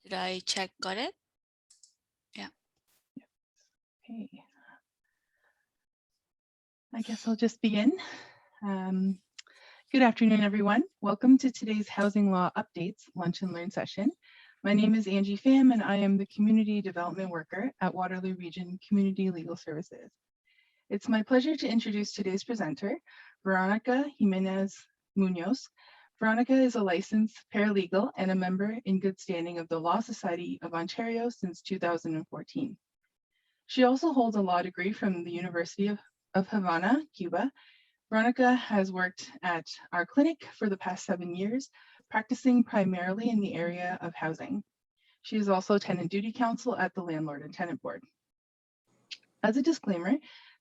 Did I check? Got it? Yeah. Okay. I guess I'll just begin. Good afternoon, everyone. Welcome to today's Housing Law Updates Lunch and Learn session. My name is Angie Pham, and I am the Community Development Worker at Waterloo Region Community Legal Services. It's my pleasure to introduce today's presenter, Veronica Jimenez Munoz. Veronica is a licensed paralegal and a member in good standing of the Law Society of Ontario since 2014. She also holds a law degree from the University of Havana, Cuba. Veronica has worked at our clinic for the past 7 years, practicing primarily in the area of housing. She is also tenant duty counsel at the Landlord and Tenant Board. As a disclaimer,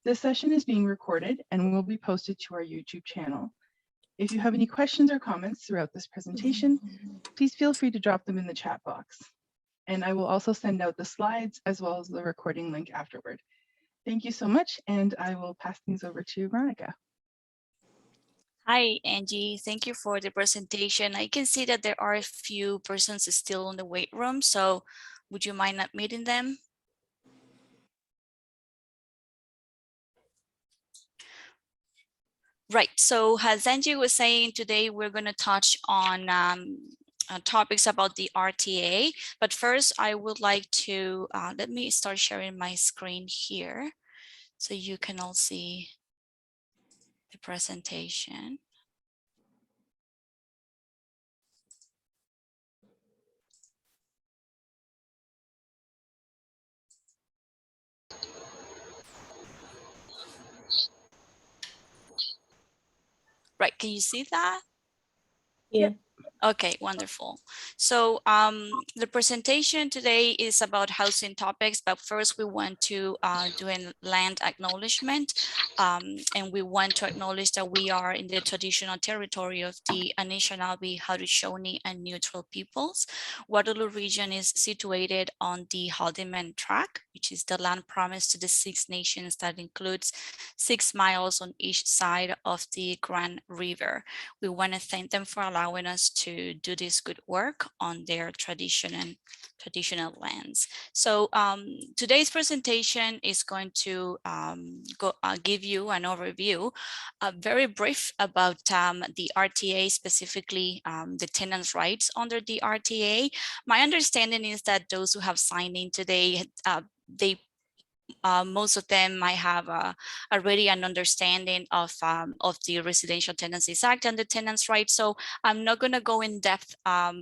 this session is being recorded and will be posted to our YouTube channel. If you have any questions or comments throughout this presentation, please feel free to drop them in the chat box. And I will also send out the slides as well as the recording link afterward. Thank you so much, and I will pass things over to Veronica. Hi, Angie. Thank you for the presentation. I can see that there are a few persons still in the wait room, so would you mind not meeting them? Right, so as Angie was saying, today we're going to touch on topics about the RTA, but first I would like to, let me start sharing my screen here so you can all see the presentation. Right, can you see that? Yeah. Okay, wonderful. So the presentation today is about housing topics, but first we want to do a land acknowledgement, and we want to acknowledge that we are in the traditional territory of the Anishinaabe, Haudenosaunee, and Neutral peoples. Waterloo region is situated on the Haldimand Tract, which is the land promised to the Six Nations that includes 6 miles on each side of the Grand River. We want to thank them for allowing us to do this good work on their traditional lands. So today's presentation is going to give you an overview, very brief about the RTA, specifically the tenants' rights under the RTA. My understanding is that those who have signed in today, most of them might have already an understanding of the Residential Tenancies Act and the tenants' rights. So I'm not going to go in depth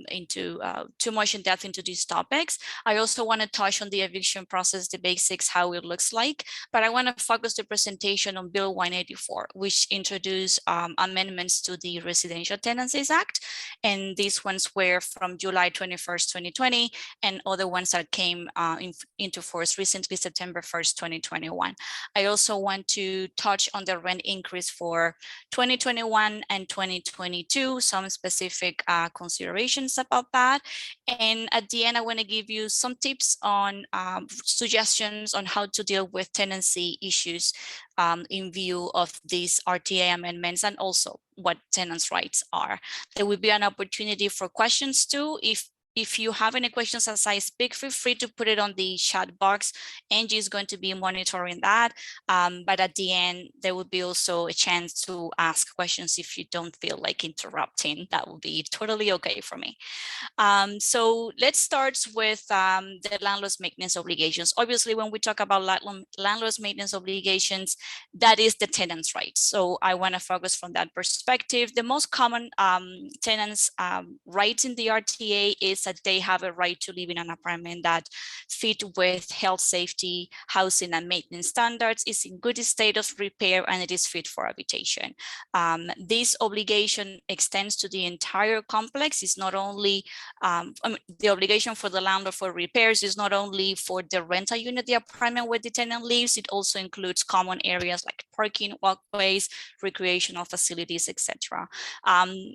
into too much in depth into these topics. I also want to touch on the eviction process, the basics, how it looks like, but I want to focus the presentation on Bill 184, which introduced amendments to the Residential Tenancies Act. And these ones were from July 21st, 2020, and other ones that came into force recently, September 1st, 2021. I also want to touch on the rent increase for 2021 and 2022, some specific considerations about that. And at the end, I want to give you some tips on suggestions on how to deal with tenancy issues in view of these RTA amendments, and also what tenants' rights are. There will be an opportunity for questions too. If you have any questions as I speak, feel free to put it on the chat box. Angie is going to be monitoring that. But at the end, there will be also a chance to ask questions if you don't feel like interrupting. That will be totally okay for me. So let's start with the landlord's maintenance obligations. Obviously, when we talk about landlord's maintenance obligations, that is the tenant's rights. So I want to focus from that perspective. The most common tenants' rights in the RTA is that they have a right to live in an apartment that fit with health, safety, housing, and maintenance standards, is in good state of repair, and it is fit for habitation. This obligation extends to the entire complex. It's not only the obligation for the landlord for repairs is not only for the rental unit, the apartment where the tenant lives, it also includes common areas like parking, walkways, recreational facilities, etc.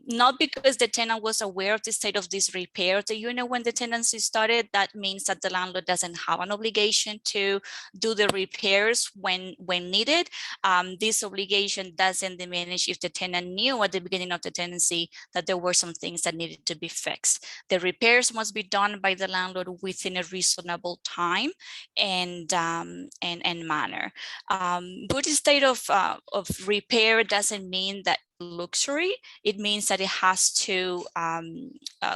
Not because the tenant was aware of the state of this repair of the unit when the tenancy started, that means that the landlord doesn't have an obligation to do the repairs when needed. This obligation doesn't diminish if the tenant knew at the beginning of the tenancy that there were some things that needed to be fixed. The repairs must be done by the landlord within a reasonable time and manner. Good state of repair doesn't mean that luxury. It means that it has to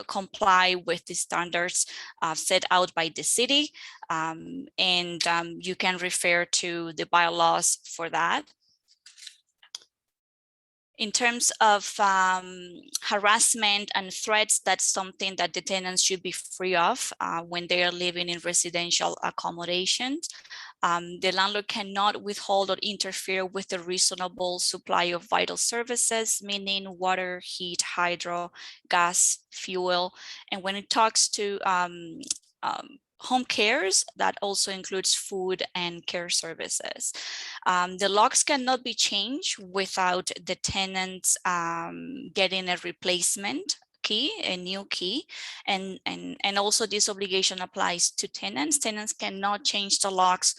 comply with the standards set out by the city, and you can refer to the bylaws for that. In terms of harassment and threats, that's something that the tenants should be free of when they are living in residential accommodations. The landlord cannot withhold or interfere with the reasonable supply of vital services, meaning water, heat, hydro, gas, fuel. And when it talks to home cares, that also includes food and care services. The locks cannot be changed without the tenants getting a replacement key, a new key, and also this obligation applies to tenants. Tenants cannot change the locks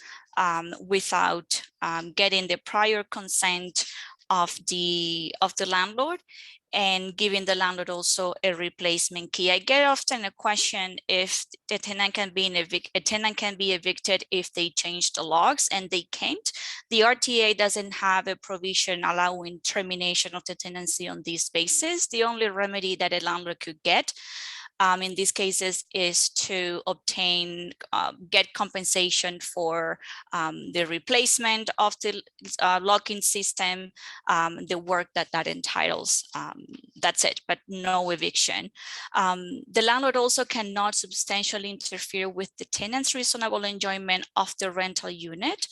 without getting the prior consent of the landlord and giving the landlord also a replacement key. I get often a question if the tenant can be evicted if they change the locks, and they can't. The RTA doesn't have a provision allowing termination of the tenancy on this basis. The only remedy that a landlord could get in these cases is to get compensation for the replacement of the locking system, the work that entitles. That's it, but no eviction. The landlord also cannot substantially interfere with the tenant's reasonable enjoyment of the rental unit.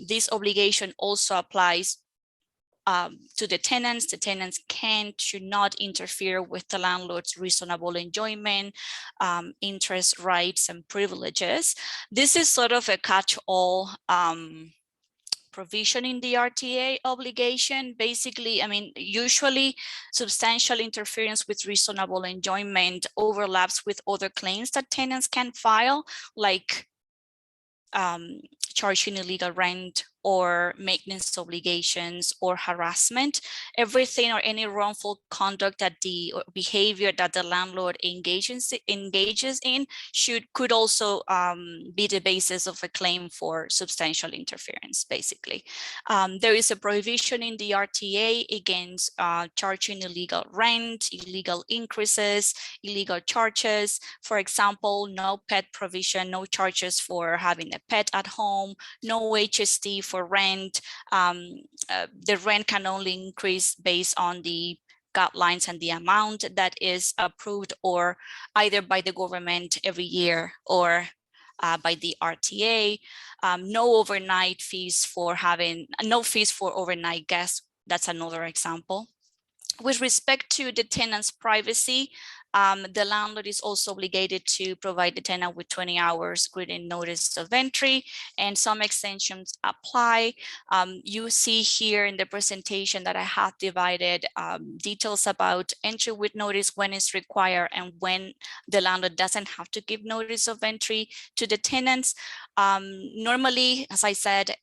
This obligation also applies to the tenants. The tenants should not interfere with the landlord's reasonable enjoyment, interest, rights, and privileges. This is sort of a catch-all provision in the RTA obligation. Basically, I mean, usually substantial interference with reasonable enjoyment overlaps with other claims that tenants can file, like charging illegal rent or maintenance obligations or harassment. Everything or any wrongful conduct that the behavior that the landlord engages in could also be the basis of a claim for substantial interference, basically. There is a prohibition in the RTA against charging illegal rent, illegal increases, illegal charges. For example, no pet provision, no charges for having a pet at home, no HST for rent. The rent can only increase based on the guidelines and the amount that is approved or either by the government every year or by the RTA. No overnight fees for no fees for overnight guests. That's another example. With respect to the tenant's privacy, the landlord is also obligated to provide the tenant with 20 hours written notice of entry, and some extensions apply. You see here in the presentation that I have divided details about entry with notice, when it's required, and when the landlord doesn't have to give notice of entry to the tenants. Normally, as I said,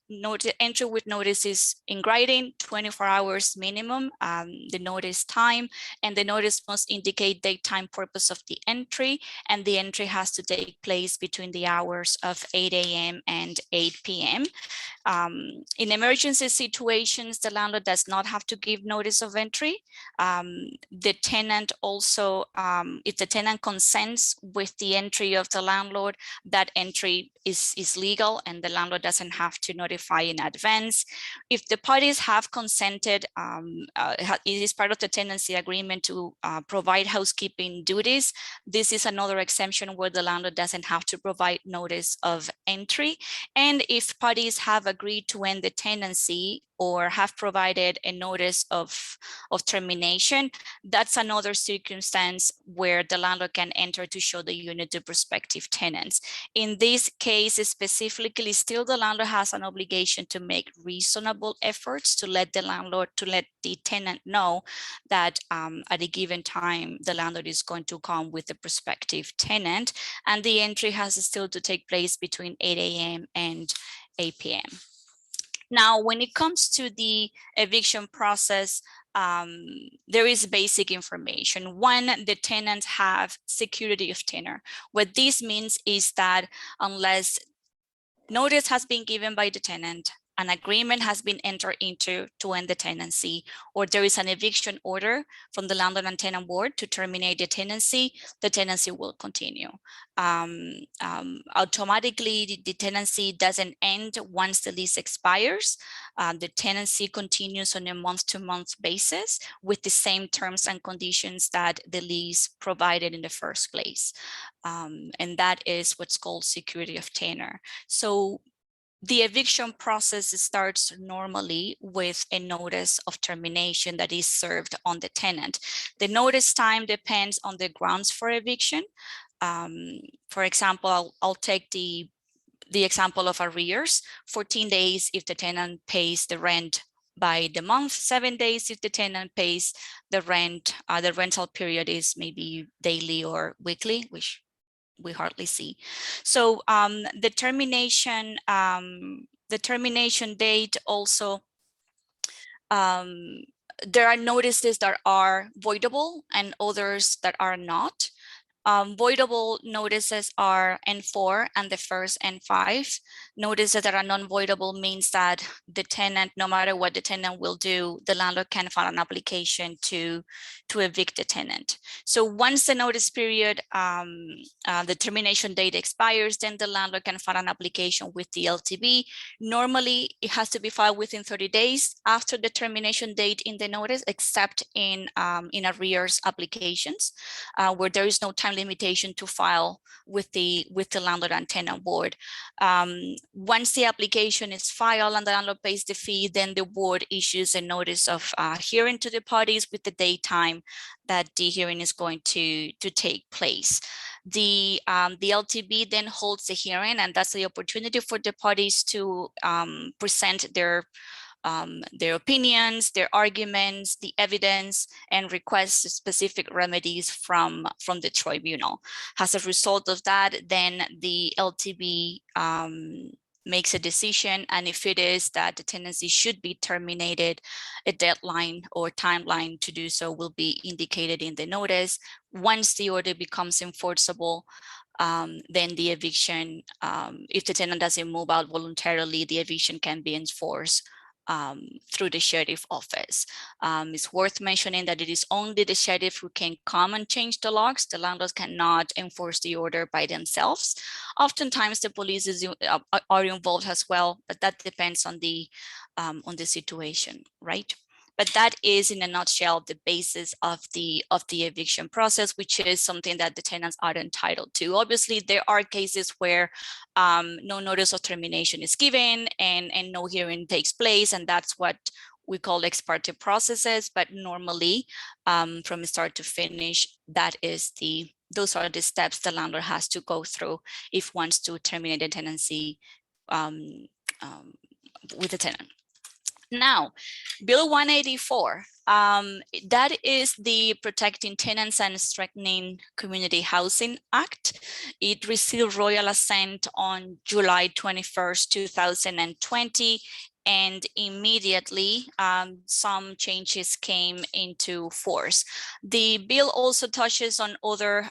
entry with notice is in writing, 24 hours minimum, the notice time, and the notice must indicate date, time, purpose of the entry, and the entry has to take place between the hours of 8 a.m. and 8 p.m. In emergency situations, the landlord does not have to give notice of entry. The tenant also, if the tenant consents with the entry of the landlord, that entry is legal and the landlord doesn't have to notify in advance. If the parties have consented, it is part of the tenancy agreement to provide housekeeping duties. This is another exemption where the landlord doesn't have to provide notice of entry. And if parties have agreed to end the tenancy or have provided a notice of termination, that's another circumstance where the landlord can enter to show the unit to prospective tenants. In this case, specifically, still the landlord has an obligation to make reasonable efforts to let the tenant know that at a given time, the landlord is going to come with the prospective tenant, and the entry has still to take place between 8 a.m. and 8 p.m. Now, when it comes to the eviction process, there is basic information. One, the tenants have security of tenure. What this means is that unless notice has been given by the tenant, an agreement has been entered into to end the tenancy, or there is an eviction order from the Landlord and Tenant Board to terminate the tenancy will continue. Automatically, the tenancy doesn't end once the lease expires. The tenancy continues on a month-to-month basis with the same terms and conditions that the lease provided in the first place. And that is what's called security of tenure. So the eviction process starts normally with a notice of termination that is served on the tenant. The notice time depends on the grounds for eviction. For example, I'll take the example of arrears, 14 days if the tenant pays the rent by the month, 7 days if the tenant pays the rent. The rental period is maybe daily or weekly, which we hardly see. So the termination date also, there are notices that are voidable and others that are not. Voidable notices are N4 and the first N5. Notices that are non-voidable means that the tenant, no matter what the tenant will do, the landlord can file an application to evict the tenant. So once the notice period, the termination date expires, then the landlord can file an application with the LTB. Normally, it has to be filed within 30 days after the termination date in the notice, except in arrears applications, where there is no time limitation to file with the Landlord and Tenant Board. Once the application is filed and the landlord pays the fee, then the board issues a notice of hearing to the parties with the date time that the hearing is going to take place. The LTB then holds the hearing, and that's the opportunity for the parties to present their opinions, their arguments, the evidence, and request specific remedies from the tribunal. As a result of that, then the LTB makes a decision, and if it is that the tenancy should be terminated, a deadline or timeline to do so will be indicated in the notice. Once the order becomes enforceable, then the eviction, if the tenant doesn't move out voluntarily, the eviction can be enforced through the sheriff office. It's worth mentioning that it is only the sheriff who can come and change the locks. The landlords cannot enforce the order by themselves. Oftentimes the police are involved as well, but that depends on the situation, right? But that is, in a nutshell, the basis of the eviction process, which is something that the tenants are entitled to. Obviously, there are cases where no notice of termination is given and no hearing takes place, and that's what we call ex parte processes. But normally, from start to finish, those are the steps the landlord has to go through if wants to terminate a tenancy with the tenant. Now, Bill 184, that is the Protecting Tenants and Strengthening Community Housing Act. It received royal assent on July 21st, 2020. And immediately some changes came into force. The bill also touches on other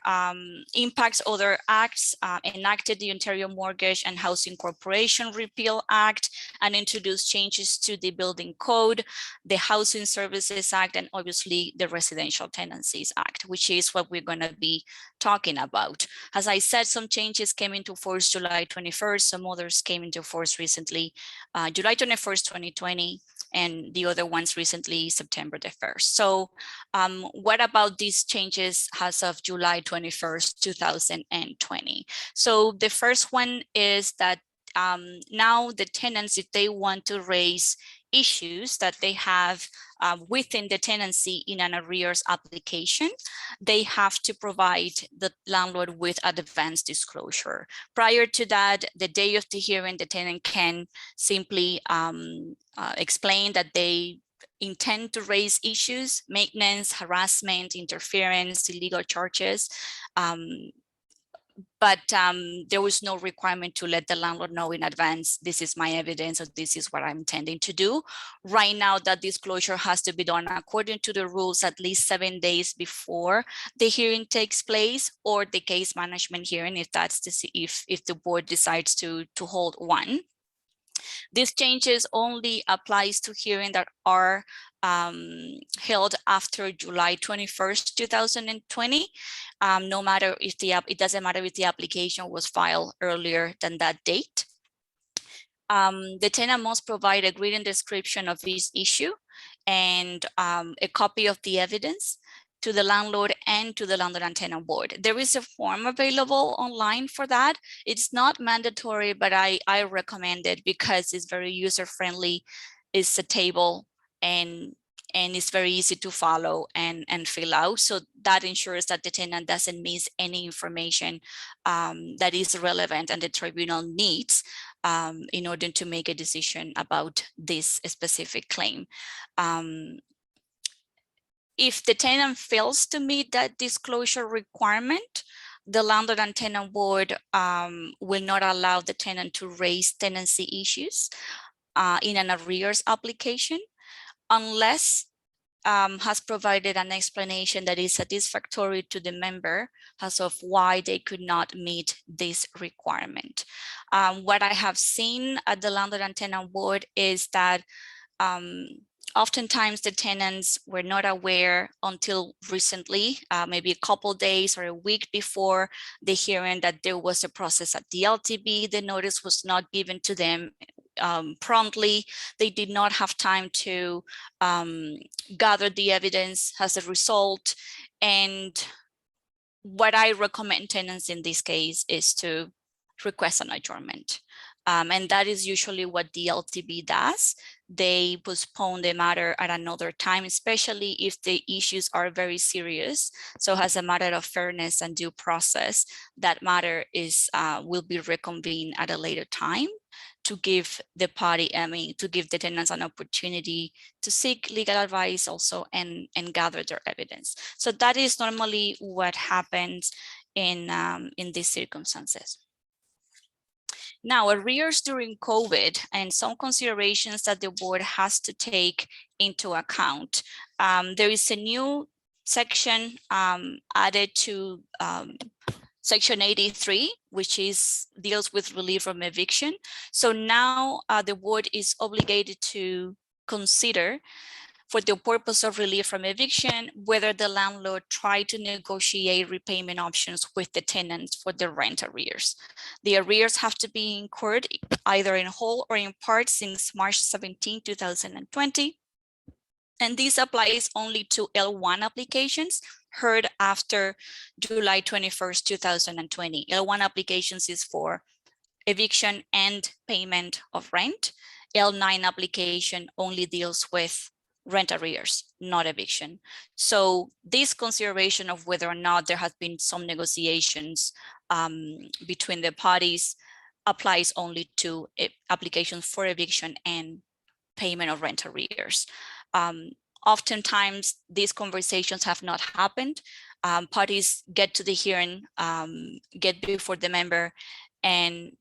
impacts, other acts, enacted the Ontario Mortgage and Housing Corporation Repeal Act, and introduced changes to the Building Code, the Housing Services Act, and obviously the Residential Tenancies Act, which is what we're going to be talking about. As I said, some changes came into force July 21st, some others came into force recently, July 21st, 2020, and the other ones recently, September the 1st. So what about these changes as of July 21st, 2020? So the first one is that now the tenants, if they want to raise issues that they have within the tenancy in an arrears application, they have to provide the landlord with advance disclosure. Prior to that, the day of the hearing, the tenant can simply explain that they intend to raise issues, maintenance, harassment, interference, illegal charges. But there was no requirement to let the landlord know in advance, this is my evidence, or this is what I'm intending to do. Right now, that disclosure has to be done according to the rules at least 7 days before the hearing takes place, or the case management hearing, if that's if the board decides to hold one. These changes only applies to hearings that are held after July 21st, 2020. No matter if it doesn't matter if the application was filed earlier than that date. The tenant must provide a written description of this issue and a copy of the evidence to the landlord and to the Landlord and Tenant Board. There is a form available online for that. It's not mandatory, but I recommend it because it's very user-friendly. It's a table and it's very easy to follow and fill out. So that ensures that the tenant doesn't miss any information that is relevant and the tribunal needs in order to make a decision about this specific claim. If the tenant fails to meet that disclosure requirement, the Landlord and Tenant Board will not allow the tenant to raise tenancy issues in an arrears application unless has provided an explanation that is satisfactory to the member as of why they could not meet this requirement. What I have seen at the Landlord and Tenant Board is that oftentimes the tenants were not aware until recently, maybe a couple days or a week before the hearing, that there was a process at the LTB. The notice was not given to them promptly. They did not have time to gather the evidence as a result. And what I recommend tenants in this case is to request an adjournment. And that is usually what the LTB does. They postpone the matter at another time, especially if the issues are very serious. So as a matter of fairness and due process, that matter will be reconvened at a later time to give the to give the tenants an opportunity to seek legal advice also and gather their evidence. So that is normally what happens in these circumstances. Now, arrears during COVID and some considerations that the board has to take into account. There is a new section added to Section 83, which deals with relief from eviction. So now the board is obligated to consider, for the purpose of relief from eviction, whether the landlord tried to negotiate repayment options with the tenants for the rent arrears. The arrears have to be incurred either in whole or in part since March 17, 2020. And this applies only to L1 applications heard after July 21st, 2020. L1 applications is for eviction and payment of rent. L9 application only deals with rent arrears, not eviction. So this consideration of whether or not there has been some negotiations between the parties applies only to applications for eviction and payment of rent arrears. Oftentimes these conversations have not happened. Parties get to the hearing, get before the member, and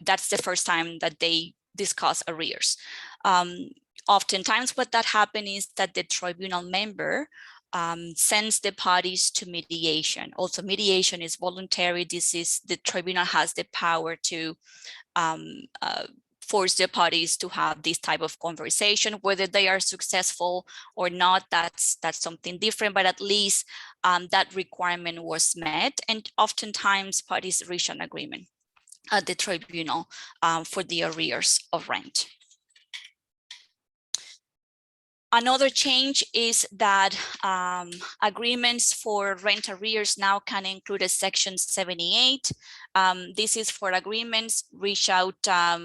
that's the first time that they discuss arrears. Oftentimes what that happens is that the tribunal member sends the parties to mediation. Also, mediation is voluntary. The tribunal has the power to force the parties to have this type of conversation. Whether they are successful or not, that's something different, but at least that requirement was met, and oftentimes parties reach an agreement at the tribunal for the arrears of rent. Another change is that agreements for rent arrears now can include a Section 78. This is for agreements reached out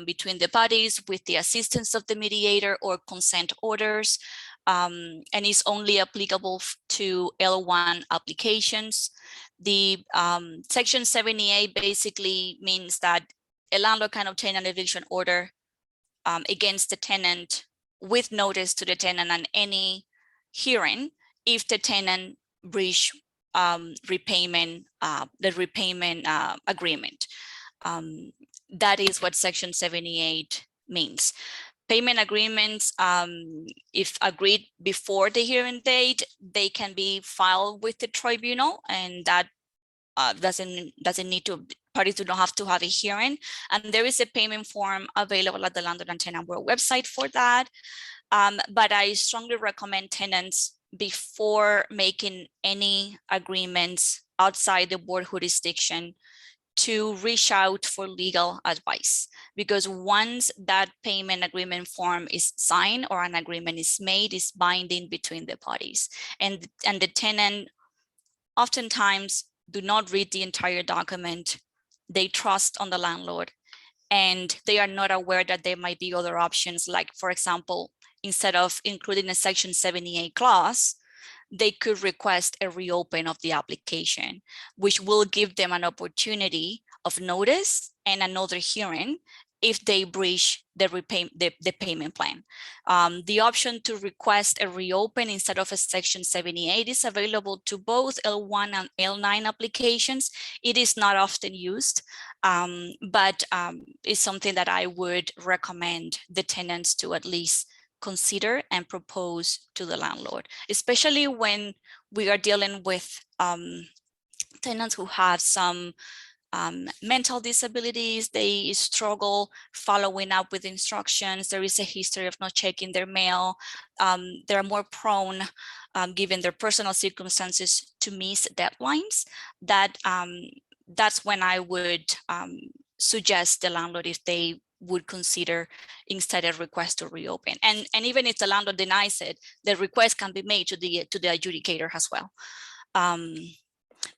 between the parties with the assistance of the mediator or consent orders, and is only applicable to L1 applications. The Section 78 basically means that a landlord can obtain an eviction order against the tenant with notice to the tenant and any hearing if the tenant breach repayment agreement. That is what Section 78 means. Payment agreements, if agreed before the hearing date, they can be filed with the tribunal, and that doesn't need to, parties do not have to have a hearing. And there is a payment form available at the Landlord and Tenant Board website for that. But I strongly recommend tenants, before making any agreements outside the board jurisdiction, to reach out for legal advice, because once that payment agreement form is signed or an agreement is made, is binding between the parties, and the tenant oftentimes do not read the entire document. They trust on the landlord, and they are not aware that there might be other options. Like, for example, instead of including a Section 78 clause, they could request a reopen of the application, which will give them an opportunity of notice and another hearing if they breach the payment plan. The option to request a reopen instead of a Section 78 is available to both L1 and L9 applications. It is not often used, but it's something that I would recommend the tenants to at least consider and propose to the landlord, especially when we are dealing with tenants who have some mental disabilities. They struggle following up with instructions. There is a history of not checking their mail. They're more prone, given their personal circumstances, to miss deadlines. That's when I would suggest the landlord, if they would consider instead a request to reopen. And even if the landlord denies it, the request can be made to the adjudicator as well.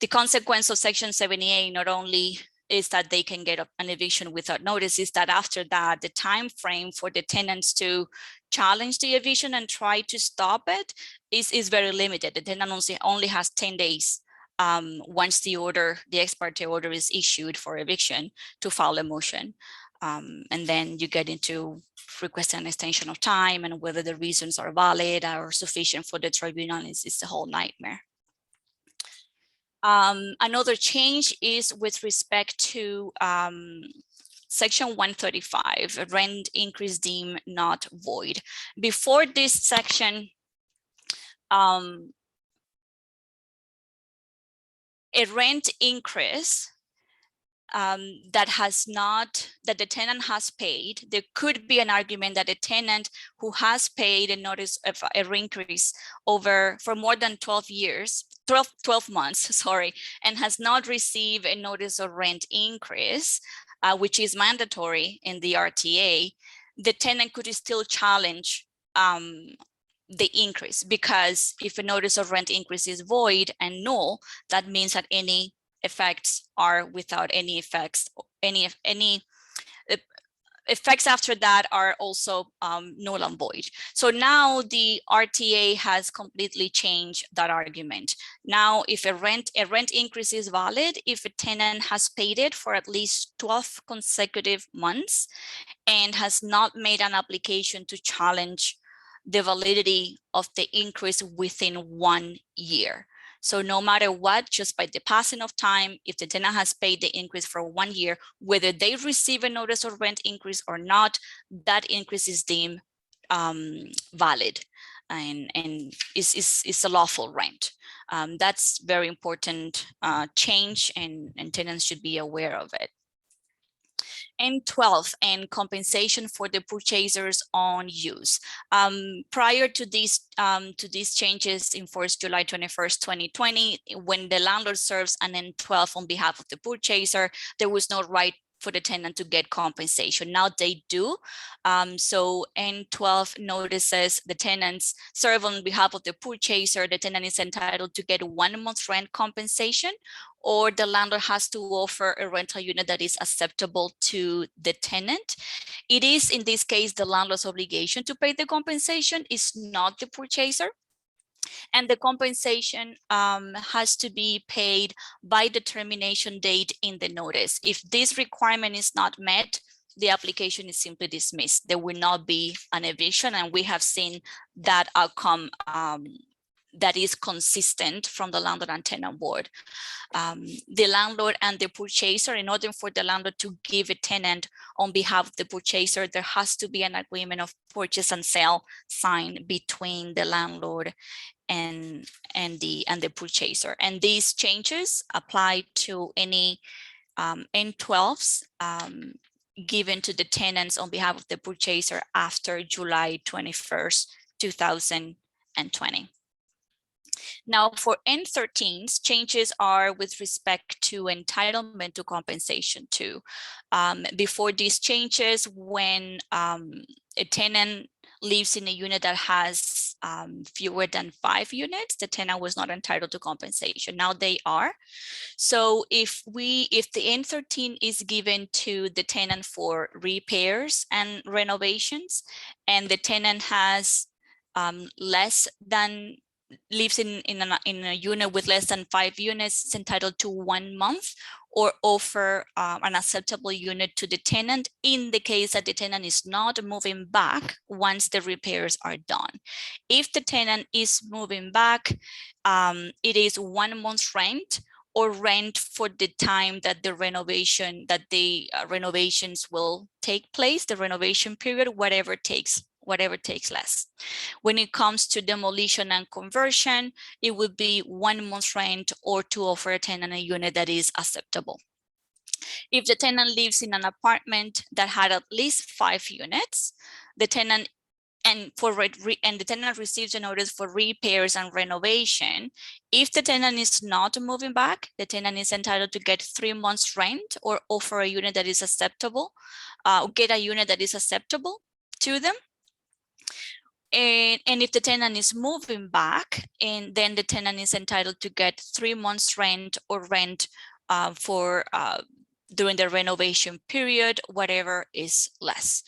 The consequence of Section 78 not only is that they can get an eviction without notice, is that after that, the time frame for the tenants to challenge the eviction and try to stop it is very limited. The tenant only has 10 days once the ex parte order is issued for eviction, to file a motion. And then you get into requesting an extension of time, and whether the reasons are valid or sufficient for the tribunal is a whole nightmare. Another change is with respect to Section 135, rent increase deemed not void. Before this section, a rent increase that the tenant has paid, there could be an argument that a tenant who has paid a notice of a increase for more than 12 months, sorry, and has not received a notice of rent increase, which is mandatory in the RTA, the tenant could still challenge the increase, because if a notice of rent increase is void and null, that means that any effects are without any effects. Any effects after that are also null and void. So now the RTA has completely changed that argument. Now, if a rent increase is valid if a tenant has paid it for at least 12 consecutive months and has not made an application to challenge the validity of the increase within 1 year. So no matter what, just by the passing of time, if the tenant has paid the increase for 1 year, whether they receive a notice of rent increase or not, that increase is deemed valid and is a lawful rent. That's very important change, and tenants should be aware of it. N12 and compensation for the purchaser's own use. Prior to these changes in force July 21st, 2020, when the landlord serves an N12 on behalf of the purchaser, there was no right for the tenant to get compensation. Now they do. So N12 notices the tenants serve on behalf of the purchaser. The tenant is entitled to get 1 month's rent compensation, or the landlord has to offer a rental unit that is acceptable to the tenant. It is, in this case, the landlord's obligation to pay the compensation, is not the purchaser. And the compensation has to be paid by the termination date in the notice. If this requirement is not met, the application is simply dismissed. There will not be an eviction, and we have seen that outcome that is consistent from the Landlord and Tenant Board. The landlord and the purchaser, in order for the landlord to give a tenant on behalf of the purchaser, there has to be an agreement of purchase and sale signed between the landlord and the purchaser. And these changes apply to any N12s given to the tenants on behalf of the purchaser after July 21st, 2020. Now for N13s, changes are with respect to entitlement to compensation too. Before these changes, when a tenant lives in a unit that has fewer than 5 units, the tenant was not entitled to compensation. Now they are. So if the N13 is given to the tenant for repairs and renovations, and the tenant has lives in a unit with less than 5 units, it's entitled to 1 month, or offer an acceptable unit to the tenant in the case that the tenant is not moving back once the repairs are done. If the tenant is moving back, it is 1 month's rent, or rent for the time that the renovations will take place, the renovation period, whatever takes less. When it comes to demolition and conversion, it would be 1 month's rent, or to offer a tenant a unit that is acceptable. If the tenant lives in an apartment that had at least 5 units, the tenant the tenant receives a notice for repairs and renovation. If the tenant is not moving back, the tenant is entitled to get 3 months rent, or offer a unit that is acceptable, get a unit that is acceptable to them. And if the tenant is moving back, and then the tenant is entitled to get 3 months rent, or rent during the renovation period, whatever is less.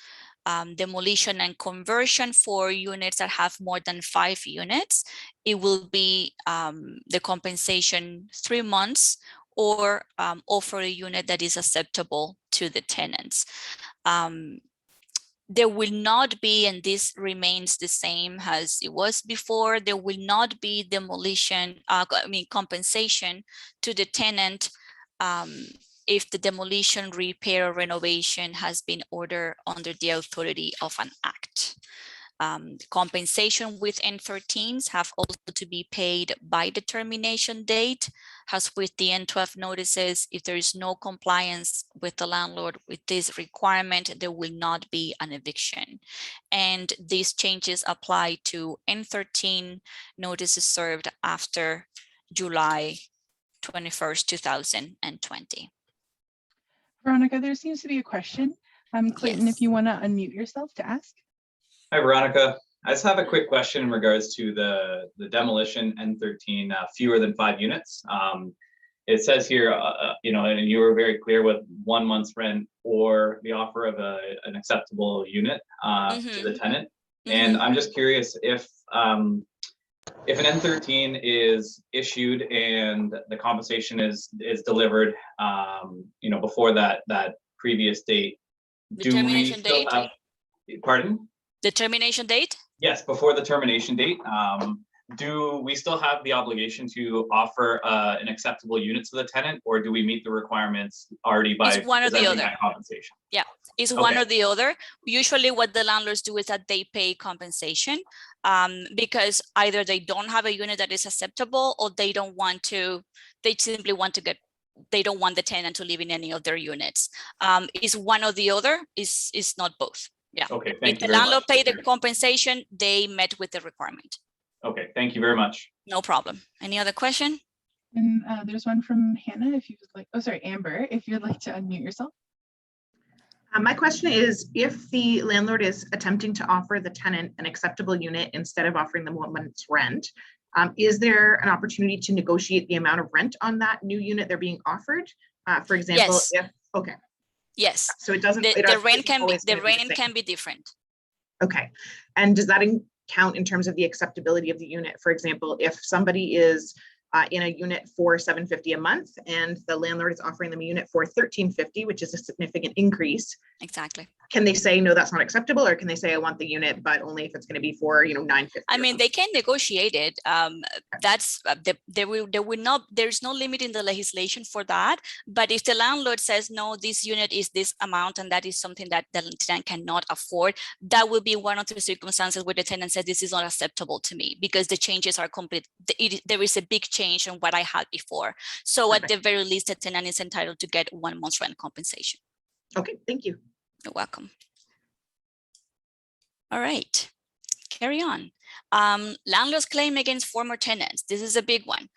Demolition and conversion for units that have more than 5 units, it will be the compensation 3 months, or offer a unit that is acceptable to the tenants. There will not be, and this remains the same as it was before, there will not be compensation to the tenant if the demolition, repair, or renovation has been ordered under the authority of an act. Compensation with N13s have also to be paid by the termination date. As with the N12 notices, if there is no compliance with the landlord with this requirement, there will not be an eviction. And these changes apply to N13 notices served after July 21st, 2020. Veronica, there seems to be a question. Clayton, Yes. if you want to unmute yourself to ask. Hi, Veronica. I just have a quick question in regards to the demolition N13 fewer than 5 units. It says here, and you were very clear with 1 month's rent, or the offer of an acceptable unit to the tenant. And I'm just curious if an N13 is issued and the compensation is delivered, before that previous date, The termination date? Pardon? The termination date? Yes, before the termination date. Do we still have the obligation to offer an acceptable unit to the tenant, or do we meet the requirements already by It's one or the other. that compensation? Yeah, it's one or the other. Usually what the landlords do is that they pay compensation because either they don't have a unit that is acceptable, or they don't want to, they simply want to get, they don't want the tenant to live in any of their units. It's one or the other, is not both. Yeah. Okay, if thank you the very landlord much. paid the compensation, they met with the requirement. Okay, thank you very much. No problem. Any other question? And there's one from Hannah, if you would like, oh, sorry, Amber, if you'd like to unmute yourself. My question is, if the landlord is attempting to offer the tenant an acceptable unit instead of offering them 1 month's rent, is there an opportunity to negotiate the amount of rent on that new unit they're being offered? For example, Yes. if, okay. Yes. So it doesn't, The rent can be different. Okay. And does that count in terms of the acceptability of the unit? For example, if somebody is in a unit for $750 a month and the landlord is offering them a unit for $1350, which is a significant increase. Exactly. Can they say, no, that's not acceptable? Or can they say, I want the unit, but only if it's going to be for, $950? I mean, they can negotiate it. That's there's no limit in the legislation for that. But if the landlord says, no, this unit is this amount, and that is something that the tenant cannot afford, that will be one of the circumstances where the tenant says, this is not acceptable to me because the changes are complete. There is a big change from what I had before. So at the very least, the tenant is entitled to get 1 month's rent compensation. Okay, thank you. You're welcome. All right, carry on. Landlord's claim against former tenants. This is a big one.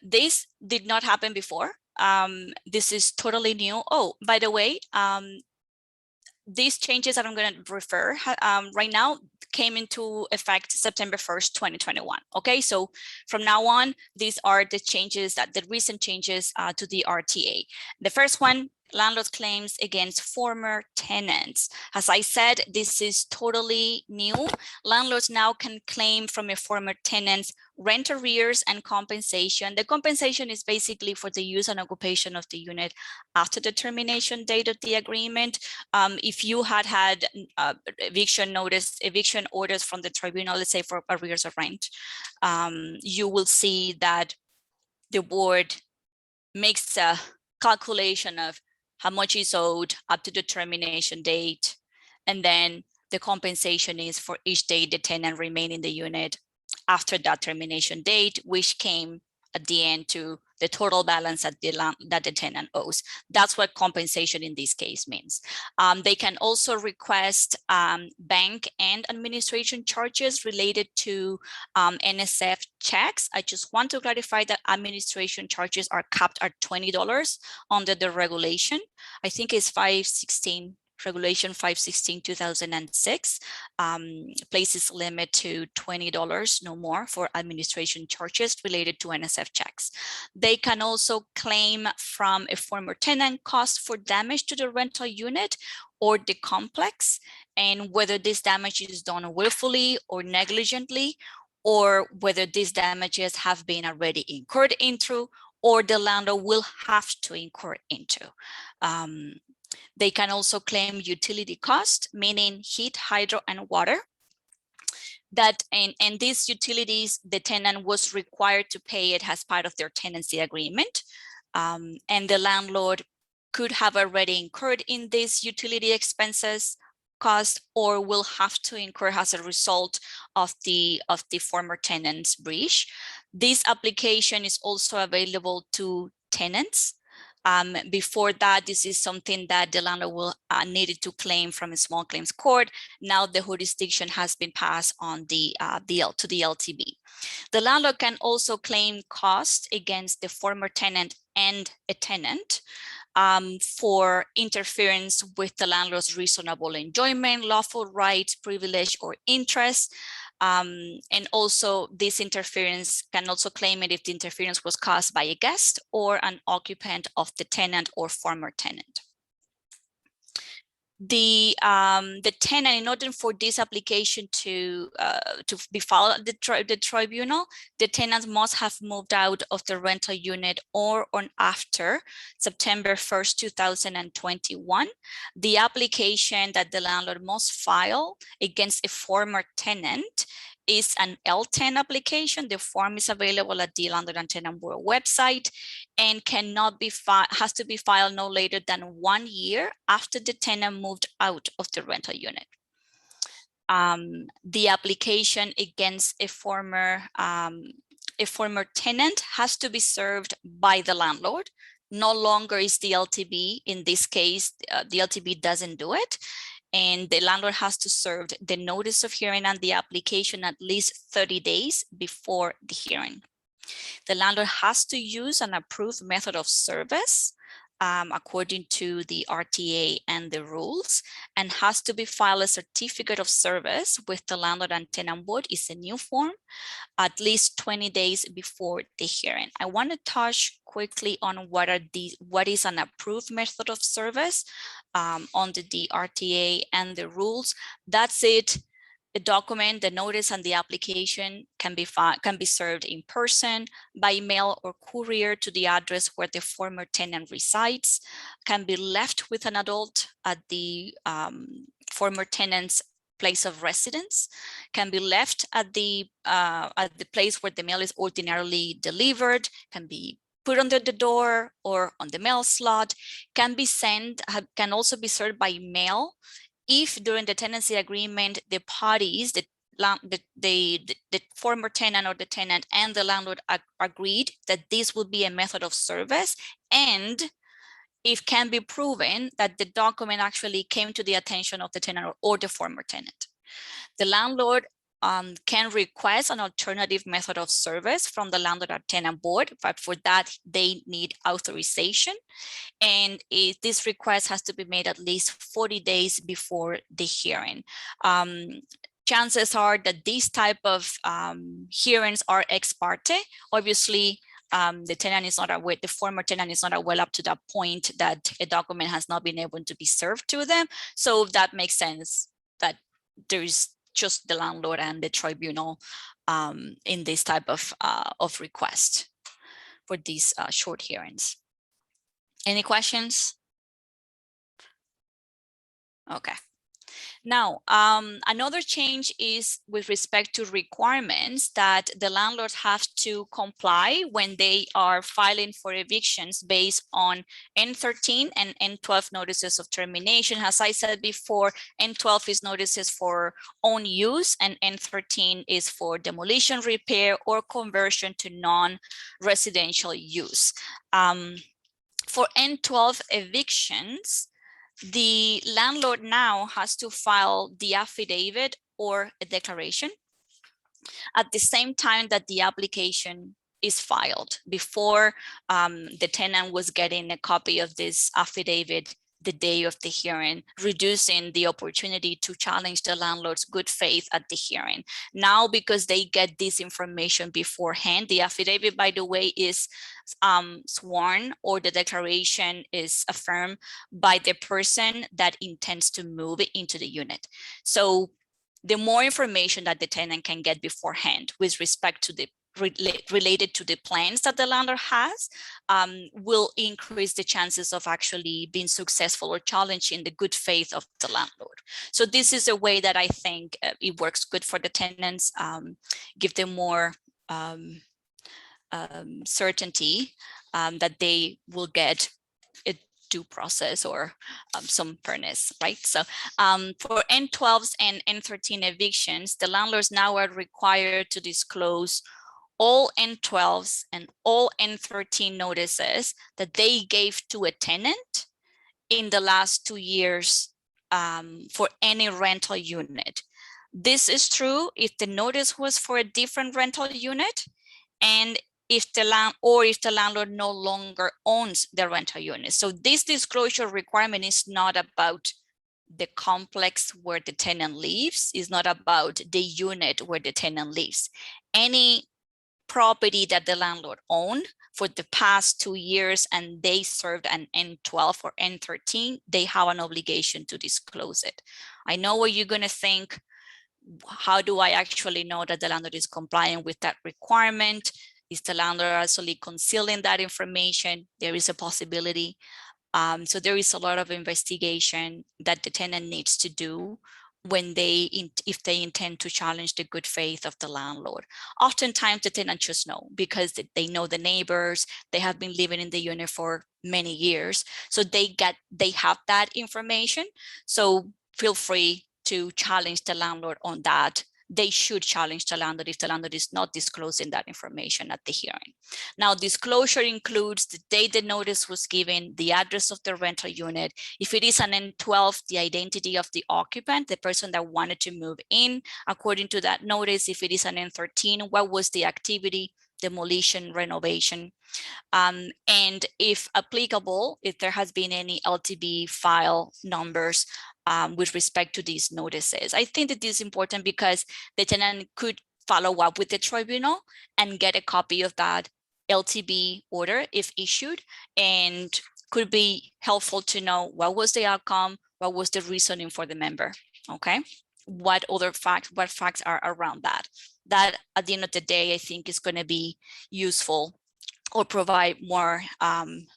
This did not happen before. This is totally new. Oh, by the way, these changes that I'm going to refer right now came into effect September 1st, 2021. Okay, so from now on, these are the changes the recent changes to the RTA. The first one, landlord's claims against former tenants. As I said, this is totally new. Landlords now can claim from a former tenant's rent arrears and compensation. The compensation is basically for the use and occupation of the unit after the termination date of the agreement. If you had eviction orders from the tribunal, let's say for arrears of rent, you will see that the board makes a calculation of how much is owed up to the termination date. And then the compensation is for each day the tenant remained in the unit after that termination date, which came at the end to the total balance that the tenant owes. That's what compensation in this case means. They can also request bank and administration charges related to NSF checks. I just want to clarify that administration charges are capped at $20 under the regulation. I think it's 516. Regulation 516/2006 places limit to $20, no more, for administration charges related to NSF checks. They can also claim from a former tenant costs for damage to the rental unit or the complex, and whether this damage is done willfully or negligently, or whether these damages have been already incurred into, or the landlord will have to incur into. They can also claim utility cost, meaning heat, hydro, and water. That and these utilities, the tenant was required to pay it as part of their tenancy agreement. And the landlord could have already incurred in these utility expenses, cost, or will have to incur as a result of the former tenant's breach. This application is also available to tenants. Before that, this is something that the landlord will needed to claim from a small claims court. Now the jurisdiction has been passed on to the LTB. The landlord can also claim costs against the former tenant and a tenant for interference with the landlord's reasonable enjoyment, lawful right, privilege, or interest. And also this interference can also claim it if the interference was caused by a guest or an occupant of the tenant or former tenant. The tenant, in order for this application to be filed at the tribunal, the tenant must have moved out of the rental unit or on after September 1st, 2021. The application that the landlord must file against a former tenant is an L10 application. The form is available at the Landlord and Tenant Board website and cannot be has to be filed no later than 1 year after the tenant moved out of the rental unit. The application against a former tenant has to be served by the landlord. No longer is the LTB. In this case, the LTB doesn't do it. And the landlord has to serve the notice of hearing and the application at least 30 days before the hearing. The landlord has to use an approved method of service according to the RTA and the rules, and has to be filed a certificate of service with the Landlord and Tenant Board. Is a new form, at least 20 days before the hearing. I want to touch quickly on what is an approved method of service under the RTA and the rules. That's it. The document, the notice, and the application can be served in person, by mail or courier to the address where the former tenant resides, can be left with an adult at the former tenant's place of residence, can be left at the place where the mail is ordinarily delivered, can be put under the door or on the mail slot, can also be served by mail if during the tenancy agreement the parties, the former tenant or the tenant and the landlord agreed that this will be a method of service, and if can be proven that the document actually came to the attention of the tenant or the former tenant. The landlord can request an alternative method of service from the Landlord and Tenant Board, but for that they need authorization. And this request has to be made at least 40 days before the hearing. Chances are that these type of hearings are ex parte. Obviously, the tenant is not aware, the former tenant is not aware up to that point that a document has not been able to be served to them. So that makes sense that there is just the landlord and the tribunal in this type of request for these short hearings. Any questions? Okay. Now, another change is with respect to requirements that the landlords have to comply when they are filing for evictions based on N13 and N12 notices of termination. As I said before, N12 is notices for own use and N13 is for demolition, repair, or conversion to non-residential use. For N12 evictions, the landlord now has to file the affidavit or a declaration at the same time that the application is filed. Before, the tenant was getting a copy of this affidavit the day of the hearing, reducing the opportunity to challenge the landlord's good faith at the hearing. Now, because they get this information beforehand, the affidavit, by the way, is sworn, or the declaration is affirmed by the person that intends to move into the unit. So the more information that the tenant can get beforehand with respect to the related to the plans that the landlord has will increase the chances of actually being successful or challenging the good faith of the landlord. So this is a way that I think it works good for the tenants, give them more certainty that they will get a due process or some fairness, right? So for N12s and N13 evictions, the landlords now are required to disclose all N12s and all N13 notices that they gave to a tenant in the last 2 years for any rental unit. This is true if the notice was for a different rental unit, and if the landlord no longer owns the rental unit. So this disclosure requirement is not about the complex where the tenant lives, is not about the unit where the tenant lives. Any property that the landlord owned for the past 2 years and they served an N12 or N13, they have an obligation to disclose it. I know what you're going to think. How do I actually know that the landlord is complying with that requirement? Is the landlord actually concealing that information? There is a possibility. So there is a lot of investigation that the tenant needs to do when if they intend to challenge the good faith of the landlord. Oftentimes the tenant just know because they know the neighbors, they have been living in the unit for many years. So they have that information. So feel free to challenge the landlord on that. They should challenge the landlord if the landlord is not disclosing that information at the hearing. Now, disclosure includes the date the notice was given, the address of the rental unit. If it is an N12, the identity of the occupant, the person that wanted to move in according to that notice. If it is an N13, what was the activity demolition, renovation. And if applicable, if there has been any LTB file numbers with respect to these notices. I think that this is important because the tenant could follow up with the tribunal and get a copy of that LTB order if issued, and could be helpful to know what was the outcome, what was the reasoning for the member, okay? What facts are around that. That at the end of the day, I think is going to be useful or provide more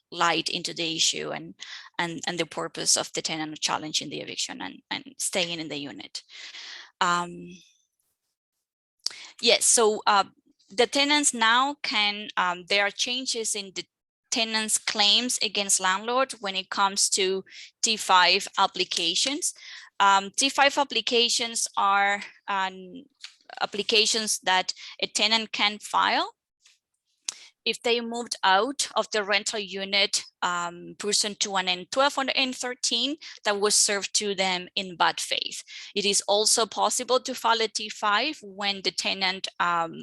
light into the issue and the purpose of the tenant challenging the eviction and staying in the unit. Yes, so the tenants now can, there are changes in the tenants' claims against landlord when it comes to T5 applications. T5 applications are applications that a tenant can file if they moved out of the rental unit pursuant to an N12 or N13 that was served to them in bad faith. It is also possible to file a T5 when the tenant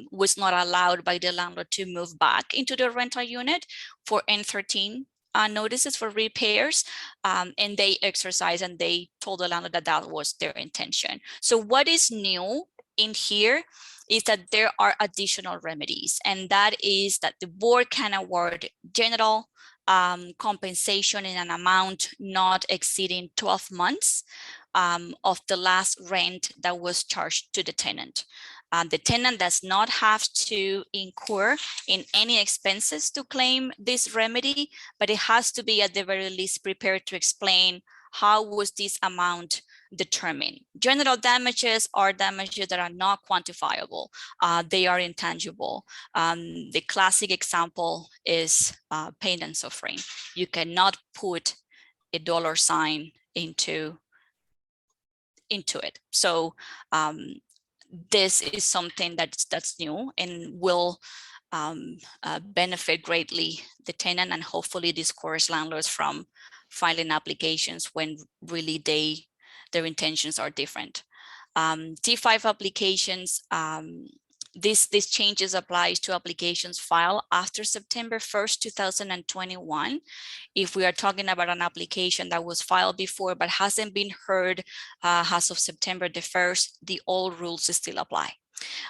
was not allowed by the landlord to move back into the rental unit for N13 notices for repairs, and they exercised and they told the landlord that that was their intention. So what is new in here is that there are additional remedies, and that is that the board can award general compensation in an amount not exceeding 12 months of the last rent that was charged to the tenant. The tenant does not have to incur in any expenses to claim this remedy, but it has to be at the very least prepared to explain how was this amount determined. General damages are damages that are not quantifiable. They are intangible. The classic example is pain and suffering. You cannot put a dollar sign into it. So this is something that's new and will benefit greatly the tenant and hopefully discourage landlords from filing applications when really their intentions are different. T5 applications, these changes applies to applications filed after September 1st, 2021. If we are talking about an application that was filed before but hasn't been heard as of September the 1st, the old rules still apply.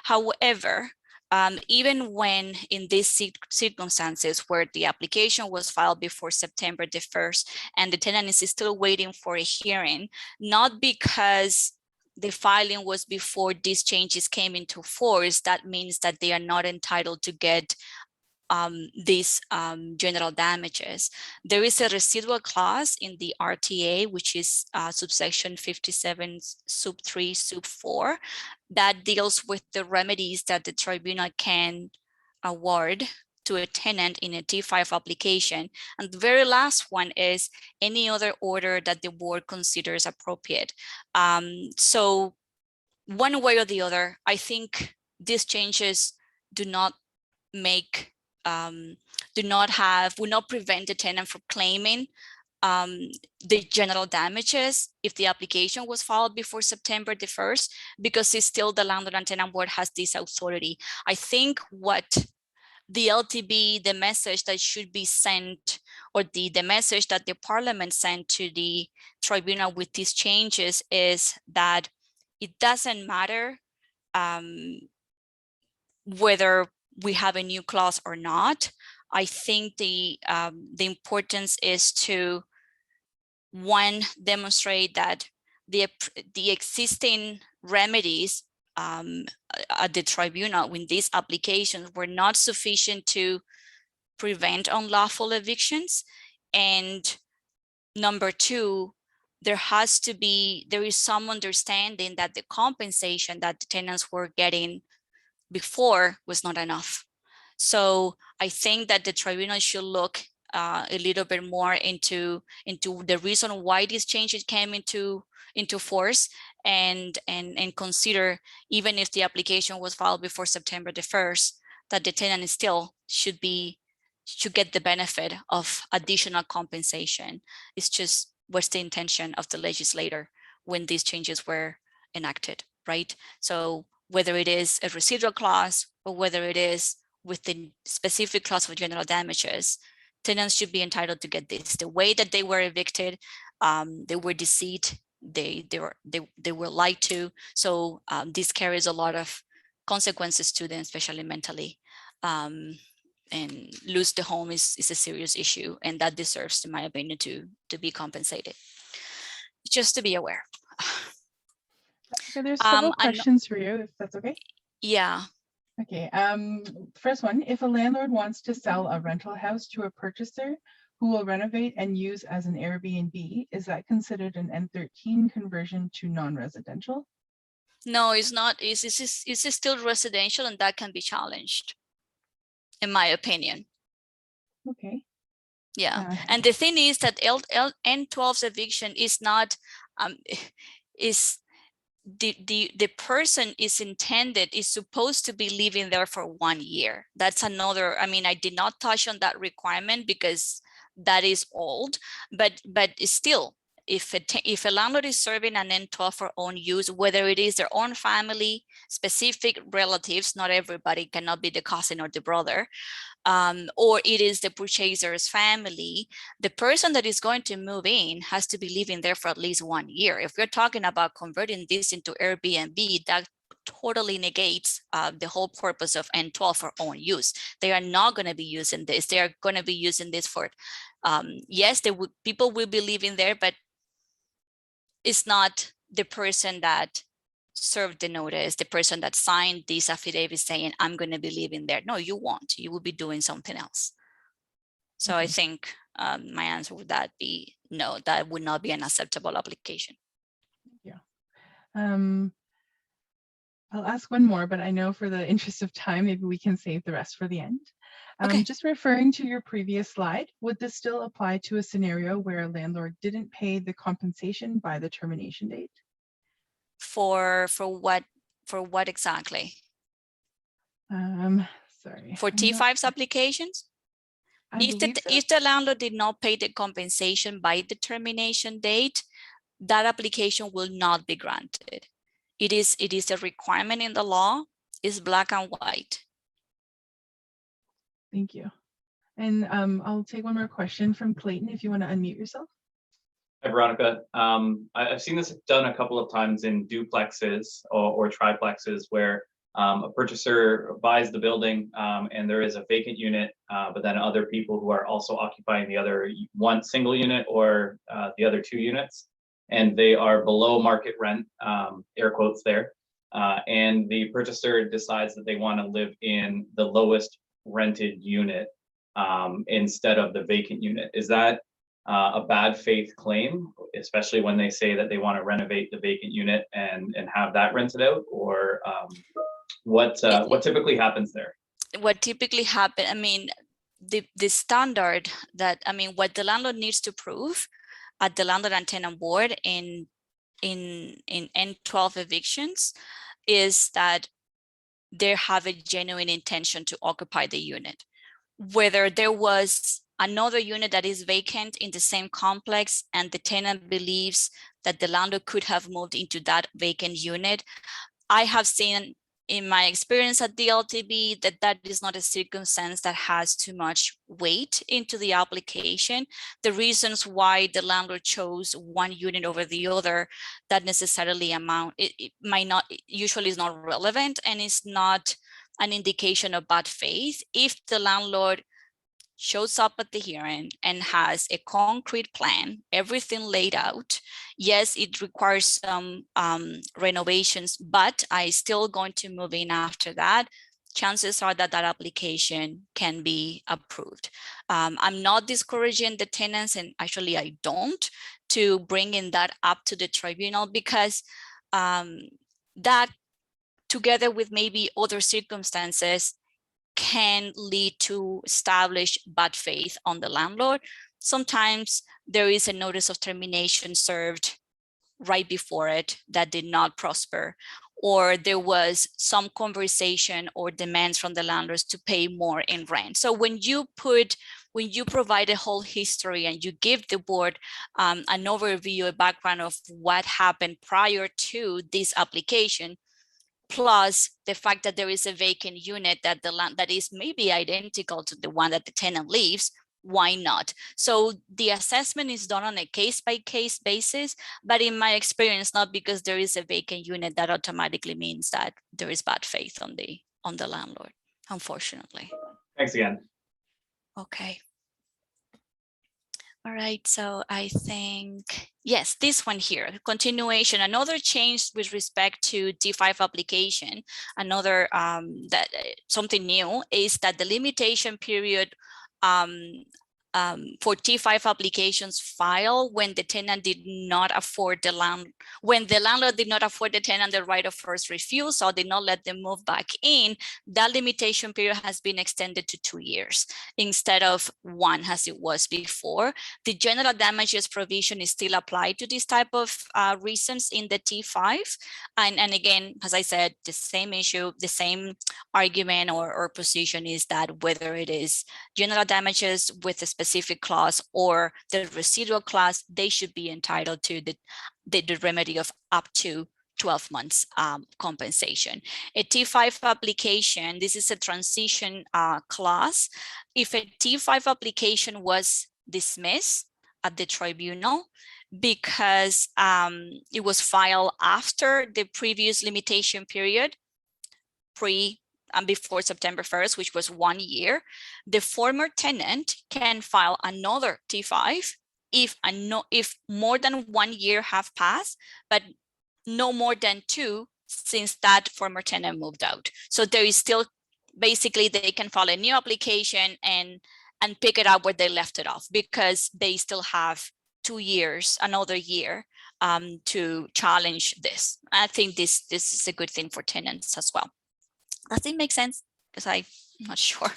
However, even when in these circumstances where the application was filed before September the 1st and the tenant is still waiting for a hearing, not because the filing was before these changes came into force, that means that they are not entitled to get these general damages. There is a residual clause in the RTA, which is subsection 57 sub 3 sub 4, that deals with the remedies that the tribunal can award to a tenant in a T5 application. And the very last one is any other order that the board considers appropriate. So one way or the other, I think these changes do not make will not prevent the tenant from claiming the general damages if the application was filed before September the 1st, because it's still the Landlord and Tenant Board has this authority. I think what the LTB, the message that should be sent, or the message that the Parliament sent to the tribunal with these changes is that it doesn't matter whether we have a new clause or not. I think the importance is to, one, demonstrate that the existing remedies at the tribunal when these applications were not sufficient to prevent unlawful evictions. And number two, there is some understanding that the compensation that the tenants were getting before was not enough. So I think that the tribunal should look a little bit more into the reason why these changes came into force, and consider, even if the application was filed before September the 1st, that the tenant still should get the benefit of additional compensation. It's just what's the intention of the legislator when these changes were enacted, right? So whether it is a residual clause or whether it is with the specific clause for general damages, tenants should be entitled to get this. The way that they were evicted, they were deceived, they were lied to. So this carries a lot of consequences to them, especially mentally. And lose the home is a serious issue, and that deserves, in my opinion, to be compensated. Just to be aware. Okay, there's several questions for you, if that's okay. Yeah. Okay. First one: if a landlord wants to sell a rental house to a purchaser who will renovate and use as an Airbnb, is that considered an N13 conversion to non-residential? No, it's not. It's still residential, and that can be challenged, in my opinion. Okay. Yeah, and the thing is that N12's eviction is not is the person is supposed to be living there for 1 year. That's another. I mean, I did not touch on that requirement because that is old, but still, if a landlord is serving an N12 for own use, whether it is their own family, specific relatives, not everybody, cannot be the cousin or the brother, or it is the purchaser's family, the person that is going to move in has to be living there for at least 1 year. If we're talking about converting this into Airbnb, that totally negates the whole purpose of N12 for own use. They are not going to be using this. They are going to be using this for, yes, people will be living there, but it's not the person that served the notice, the person that signed this affidavit saying, I'm going to be living there. No, you won't. You will be doing something else. So I think my answer would that be no, that would not be an acceptable application. Yeah. I'll ask one more, but I know for the interest of time, maybe we can save the rest for the end. Okay. Just referring to your previous slide, would this still apply to a scenario where a landlord didn't pay the compensation by the termination date? For what exactly? Sorry. For T5's applications? If the landlord did not pay the compensation by the termination date, that application will not be granted. It is a requirement in the law. It's black and white. Thank you. And I'll take one more question from Clayton if you want to unmute yourself. Hi, Veronica. I've seen this done a couple of times in duplexes or triplexes where a purchaser buys the building and there is a vacant unit, but then other people who are also occupying the other one single unit or the other 2 units, and they are below market rent, air quotes there, and the purchaser decides that they want to live in the lowest rented unit instead of the vacant unit. Is that a bad faith claim, especially when they say that they want to renovate the vacant unit and have that rented out, or what typically happens there? What typically happens, I mean, the standard that, I mean, what the landlord needs to prove at the Landlord and Tenant Board in N12 evictions is that they have a genuine intention to occupy the unit. Whether there was another unit that is vacant in the same complex and the tenant believes that the landlord could have moved into that vacant unit, I have seen in my experience at the LTB that is not a circumstance that has too much weight into the application. The reasons why the landlord chose one unit over the other, that necessarily it might not, usually is not relevant, and it's not an indication of bad faith. If the landlord shows up at the hearing and has a concrete plan, everything laid out, yes, it requires some renovations, but I still going to move in after that, chances are that that application can be approved. I'm not discouraging the tenants, and actually I don't, to bring in that up to the tribunal, because that, together with maybe other circumstances, can lead to establish bad faith on the landlord. Sometimes there is a notice of termination served right before it that did not prosper, or there was some conversation or demands from the landlords to pay more in rent. So when you provide a whole history and you give the board an overview, a background of what happened prior to this application, plus the fact that there is a vacant unit that that is maybe identical to the one that the tenant leaves, why not? So the assessment is done on a case-by-case basis, but in my experience, not because there is a vacant unit that automatically means that there is bad faith on the landlord, unfortunately. Thanks again. Okay. All right, so I think, yes, this one here, continuation, another change with respect to T5 application, another something new is that the limitation period for T5 applications filed when the tenant did not afford when the landlord did not afford the tenant the right of first refusal, did not let them move back in, that limitation period has been extended to 2 years instead of 1 as it was before. The general damages provision is still applied to this type of reasons in the T5. And again, as I said, the same issue, the same argument or position is that whether it is general damages with a specific clause or the residual clause, they should be entitled to the remedy of up to 12 months compensation. A T5 application, this is a transition clause. If a T5 application was dismissed at the tribunal because it was filed after the previous limitation period, before September 1st, which was 1 year, the former tenant can file another T5 if more than 1 year have passed, but no more than 2 since that former tenant moved out. So there is still, basically they can file a new application and pick it up where they left it off, because they still have 2 years, another year to challenge this. I think this is a good thing for tenants as well. Does it make sense? Because I'm not sure.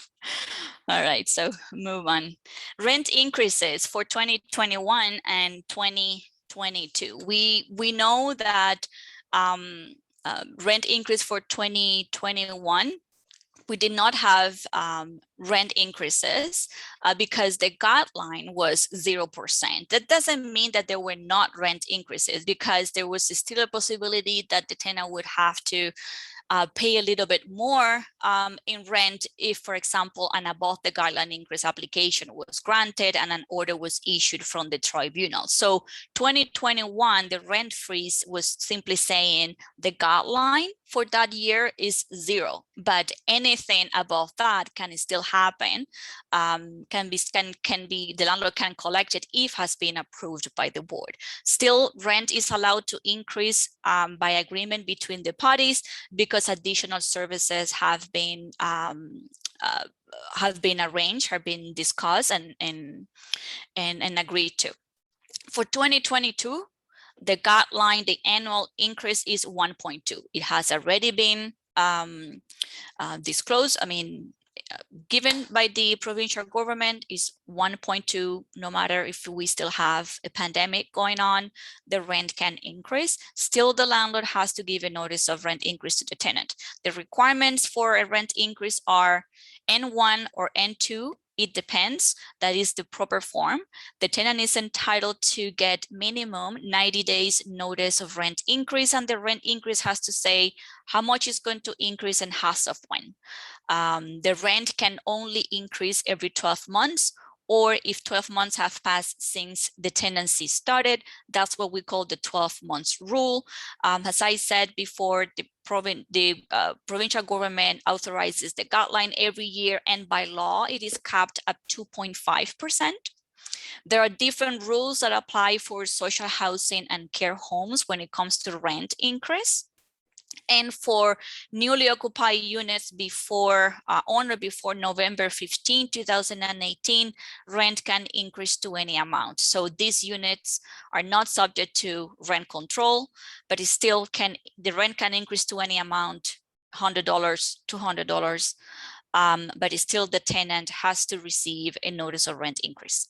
All right, so move on. Rent increases for 2021 and 2022. We know that rent increase for 2021, we did not have rent increases because the guideline was 0%. That doesn't mean that there were not rent increases, because there was still a possibility that the tenant would have to pay a little bit more in rent if, for example, an above the guideline increase application was granted and an order was issued from the tribunal. So 2021, the rent freeze was simply saying the guideline for that year is 0, but anything above that can still happen. The landlord can collect it if has been approved by the board. Still, rent is allowed to increase by agreement between the parties, because additional services have been arranged, have been discussed and agreed to. For 2022, the guideline, the annual increase is 1.2. It has already been disclosed. I mean, given by the provincial government is 1.2. No matter if we still have a pandemic going on, the rent can increase. Still, the landlord has to give a notice of rent increase to the tenant. The requirements for a rent increase are N1 or N2. It depends. That is the proper form. The tenant is entitled to get minimum 90 days notice of rent increase, and the rent increase has to say how much is going to increase and as of when. The rent can only increase every 12 months, or if 12 months have passed since the tenancy started. That's what we call the 12 months rule. As I said before, the provincial government authorizes the guideline every year, and by law, it is capped at 2.5%. There are different rules that apply for social housing and care homes when it comes to rent increase. And for newly occupied units before on or before November 15, 2018, rent can increase to any amount. So these units are not subject to rent control, but it still can, the rent can increase to any amount, $100, $200, but it's still the tenant has to receive a notice of rent increase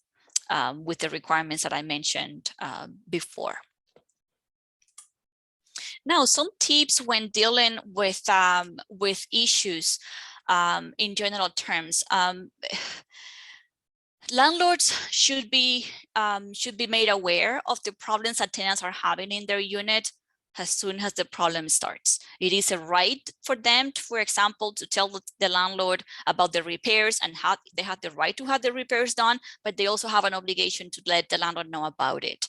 with the requirements that I mentioned before. Now, some tips when dealing with issues in general terms. Landlords should be made aware of the problems that tenants are having in their unit as soon as the problem starts. It is a right for them, for example, to tell the landlord about the repairs and how they have the right to have the repairs done, but they also have an obligation to let the landlord know about it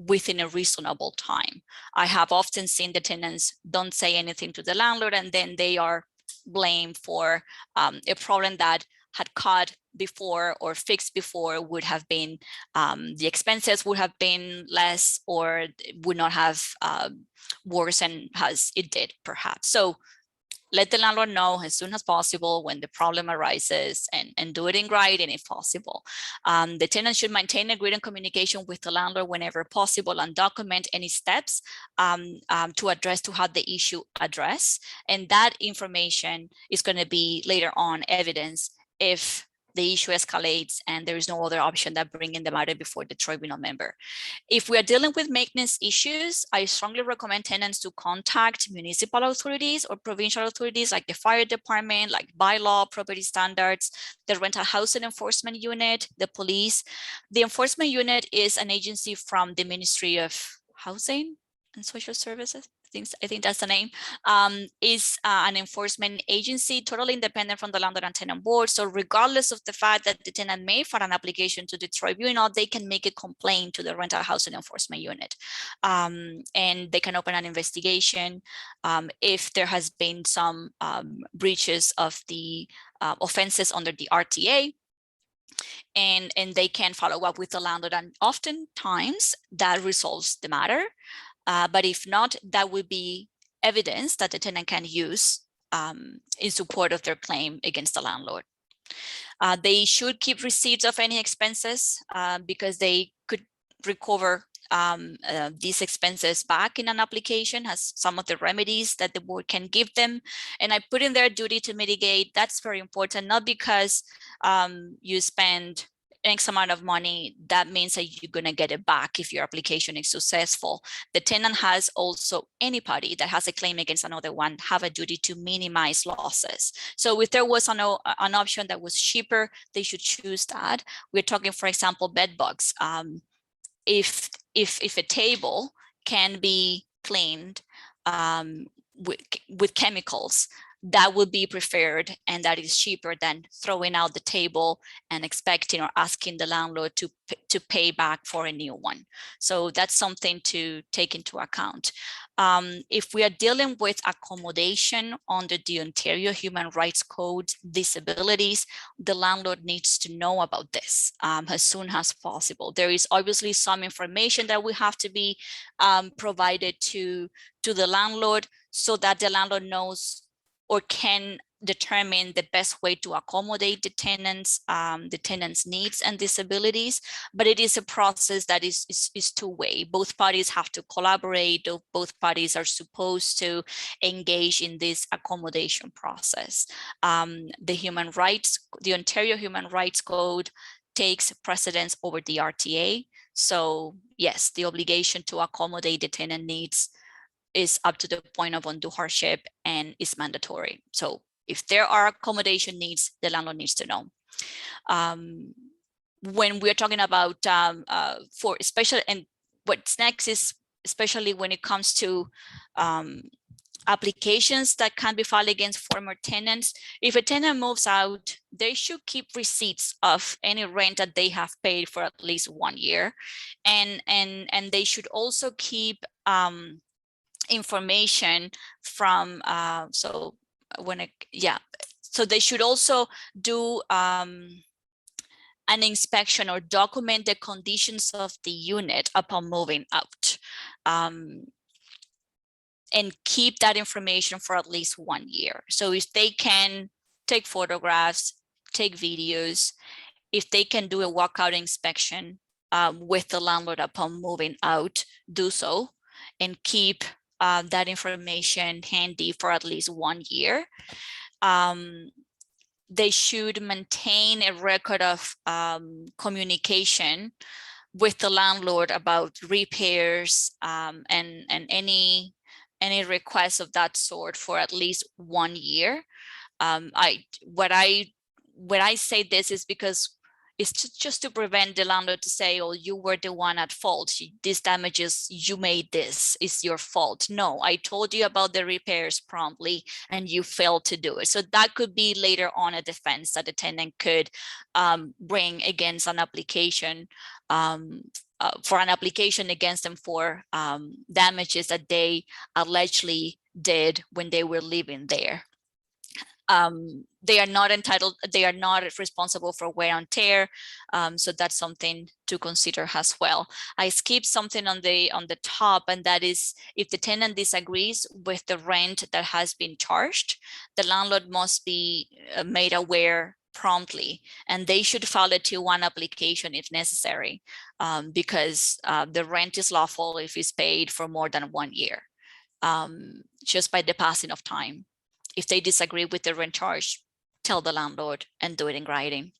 within a reasonable time. I have often seen the tenants don't say anything to the landlord, and then they are blamed for a problem that had caught before or fixed before would have been, the expenses would have been less or would not have worsened as it did perhaps. So let the landlord know as soon as possible when the problem arises, and do it in writing if possible. The tenant should maintain a written communication with the landlord whenever possible and document any steps to have the issue addressed. And that information is going to be later on evidence if the issue escalates and there is no other option than bringing the matter before the tribunal member. If we are dealing with maintenance issues, I strongly recommend tenants to contact municipal authorities or provincial authorities like the fire department, like bylaw, property standards, the rental housing enforcement unit, the police. The enforcement unit is an agency from the Ministry of Housing and Social Services. I think that's the name, is an enforcement agency totally independent from the Landlord and Tenant Board. So regardless of the fact that the tenant may file an application to the tribunal, they can make a complaint to the Rental Housing Enforcement Unit. And they can open an investigation if there has been some breaches of the offenses under the RTA. And they can follow up with the landlord, and oftentimes that resolves the matter. But if not, that would be evidence that the tenant can use in support of their claim against the landlord. They should keep receipts of any expenses because they could recover these expenses back in an application as some of the remedies that the board can give them. And I put in their duty to mitigate. That's very important, not because you spend X amount of money, that means that you're going to get it back if your application is successful. The tenant has also, anybody that has a claim against another one, have a duty to minimize losses. So if there was an option that was cheaper, they should choose that. We're talking, for example, bed bugs. If a table can be cleaned with chemicals, that would be preferred, and that is cheaper than throwing out the table and expecting or asking the landlord to pay back for a new one. So that's something to take into account. If we are dealing with accommodation under the Ontario Human Rights Code disabilities, the landlord needs to know about this as soon as possible. There is obviously some information that will have to be provided to the landlord so that the landlord knows or can determine the best way to accommodate the tenant's needs and disabilities. But it is a process that is two-way. Both parties have to collaborate. Both parties are supposed to engage in this accommodation process. The Ontario Human Rights Code takes precedence over the RTA. So yes, the obligation to accommodate the tenant needs is up to the point of undue hardship and is mandatory. So if there are accommodation needs, the landlord needs to know. When we're talking about for special, and what's next is especially when it comes to applications that can be filed against former tenants. If a tenant moves out, they should keep receipts of any rent that they have paid for at least 1 year, and they should also keep information from so they should also do an inspection or document the conditions of the unit upon moving out, and keep that information for at least 1 year. So if they can take photographs, take videos, if they can do a walkout inspection with the landlord upon moving out, do so, and keep that information handy for at least 1 year. They should maintain a record of communication with the landlord about repairs and any requests of that sort for at least 1 year. When I say this is because It's just to prevent the landlord to say, oh, you were the one at fault. These damages, you made this, it's your fault. No, I told you about the repairs promptly and you failed to do it. So that could be later on a defense that the tenant could bring against an application for an application against them for damages that they allegedly did when they were living there. They are not entitled, they are not responsible for wear and tear. So that's something to consider as well. I skipped something on the top, and that is if the tenant disagrees with the rent that has been charged, the landlord must be made aware promptly, and they should file a 2-1 application if necessary, because the rent is lawful if it's paid for more than 1 year, just by the passing of time. If they disagree with the rent charge, tell the landlord and do it in writing.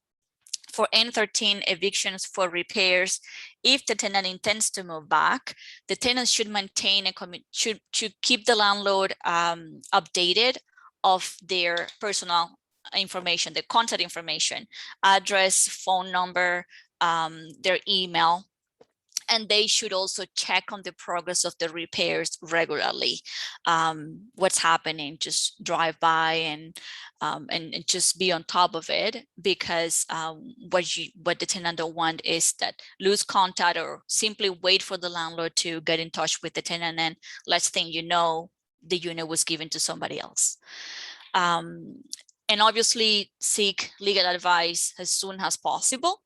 For N13 evictions for repairs, if the tenant intends to move back, the tenant should maintain should keep the landlord updated of their personal information, the contact information, address, phone number, their email. And they should also check on the progress of the repairs regularly. What's happening, just drive by and just be on top of it, because what the tenant don't want is that lose contact or simply wait for the landlord to get in touch with the tenant, and last thing you know, the unit was given to somebody else. And obviously seek legal advice as soon as possible.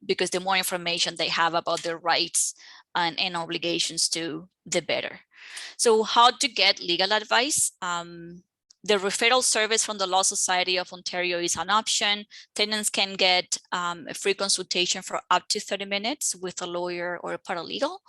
Because the more information they have about their rights and obligations to, the better. So how to get legal advice? The referral service from the Law Society of Ontario is an option. Tenants can get a free consultation for up to 30 minutes with a lawyer or a paralegal.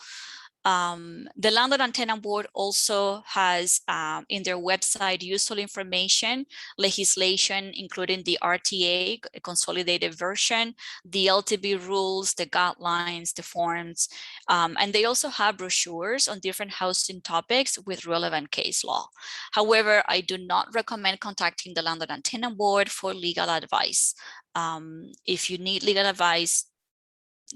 The Landlord and Tenant Board also has in their website useful information, legislation, including the RTA, a consolidated version, the LTB rules, the guidelines, the forms, and they also have brochures on different housing topics with relevant case law. However, I do not recommend contacting the Landlord and Tenant Board for legal advice. If you need legal advice,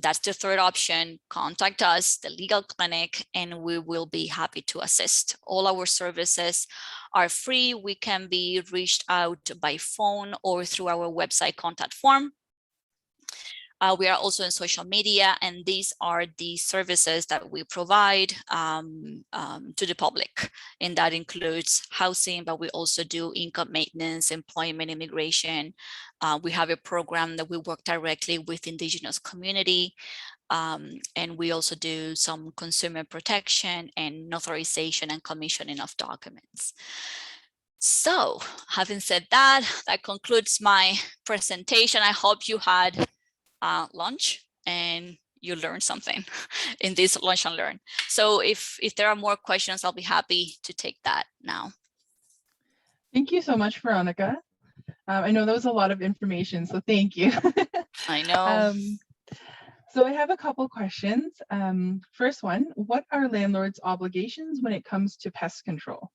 that's the third option. Contact us, the legal clinic, and we will be happy to assist. All our services are free. We can be reached out by phone or through our website contact form. We are also in social media, and these are the services that we provide to the public. And that includes housing, but we also do income maintenance, employment, immigration. We have a program that we work directly with Indigenous community. And we also do some consumer protection and notarization and commissioning of documents. So having said that, that concludes my presentation. I hope you had lunch and you learned something in this lunch and learn. So if there are more questions, I'll be happy to take that now. Thank you so much, Veronica. I know that was a lot of information, so thank you. I know. So I have a couple questions. First one, what are landlords' obligations when it comes to pest control?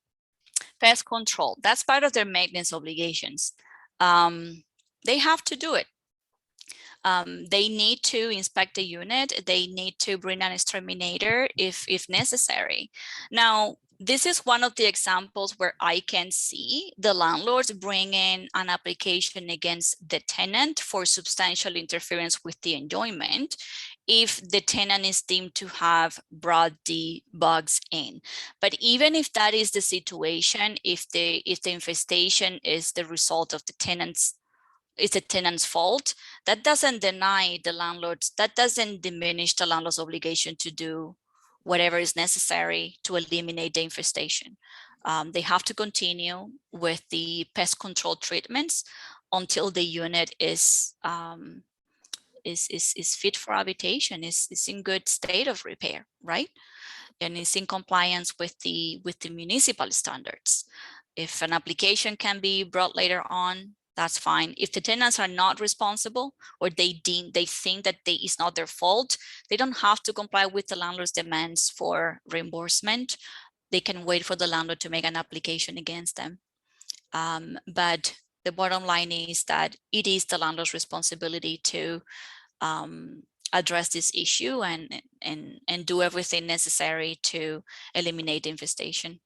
Pest control, that's part of their maintenance obligations. They have to do it. They need to inspect the unit. They need to bring an exterminator if necessary. Now, this is one of the examples where I can see the landlords bringing an application against the tenant for substantial interference with the enjoyment if the tenant is deemed to have brought the bugs in. But even if that is the situation, if the infestation is the result of the tenant's fault, that doesn't deny the landlords, that doesn't diminish the landlord's obligation to do whatever is necessary to eliminate the infestation. They have to continue with the pest control treatments until the unit is fit for habitation, is in good state of repair, right? And is in compliance with the municipal standards. If an application can be brought later on, that's fine. If the tenants are not responsible or they think that it's not their fault, they don't have to comply with the landlord's demands for reimbursement. They can wait for the landlord to make an application against them. But the bottom line is that it is the landlord's responsibility to address this issue and do everything necessary to eliminate infestation.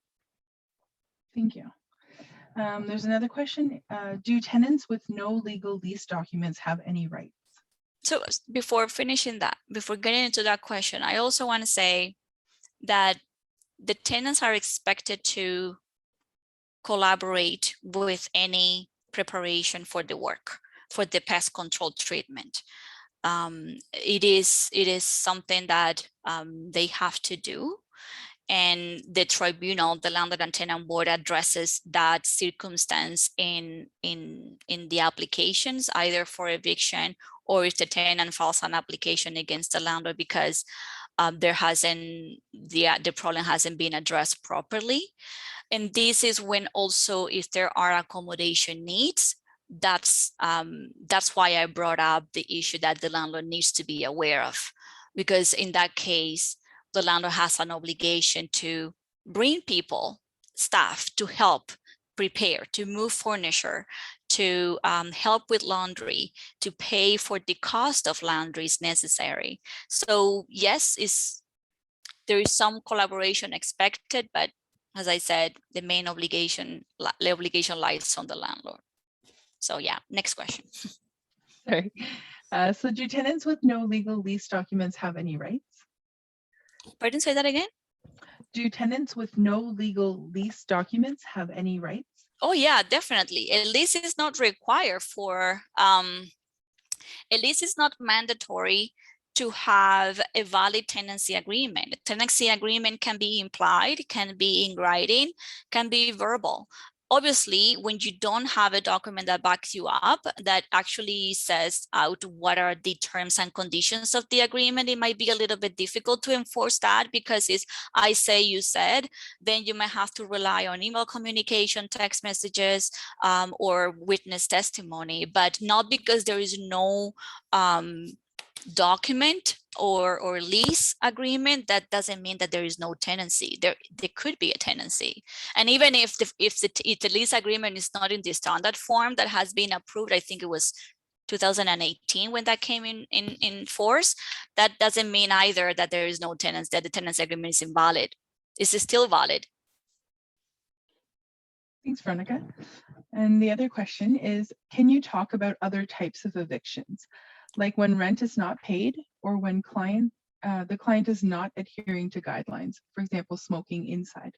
Thank you. There's another question. Do tenants with no legal lease documents have any rights? So before finishing that, before getting into that question, I also want to say that the tenants are expected to collaborate with any preparation for the work, for the pest control treatment. It is something that they have to do. And the tribunal, the Landlord and Tenant Board, addresses that circumstance in the applications, either for eviction or if the tenant files an application against the landlord because the problem hasn't been addressed properly. And this is when also, if there are accommodation needs, that's why I brought up the issue that the landlord needs to be aware of, because in that case, the landlord has an obligation to bring people, staff, to help prepare, to move furniture, to help with laundry, to pay for the cost of laundry is necessary. So yes, there is some collaboration expected, but as I said, the main obligation lies on the landlord. So yeah, next question. Sorry. So do tenants with no legal lease documents have any rights? Pardon, say that again? Do tenants with no legal lease documents have any rights? Oh yeah, definitely. A lease is not required for, a lease is not mandatory to have a valid tenancy agreement. A tenancy agreement can be implied, can be in writing, can be verbal. Obviously, when you don't have a document that backs you up, that actually says out what are the terms and conditions of the agreement, it might be a little bit difficult to enforce that because it's I say, you said, then you might have to rely on email communication, text messages, or witness testimony, but not because there is no document or lease agreement. That doesn't mean that there is no tenancy. There could be a tenancy, and even if the lease agreement is not in the standard form that has been approved, I think it was 2018 when that came in force, that doesn't mean either that there is no tenants, that the tenancy agreement is invalid. It's still valid. Thanks, Veronica. And the other question is, can you talk about other types of evictions, like when rent is not paid or when the client is not adhering to guidelines, for example, smoking inside?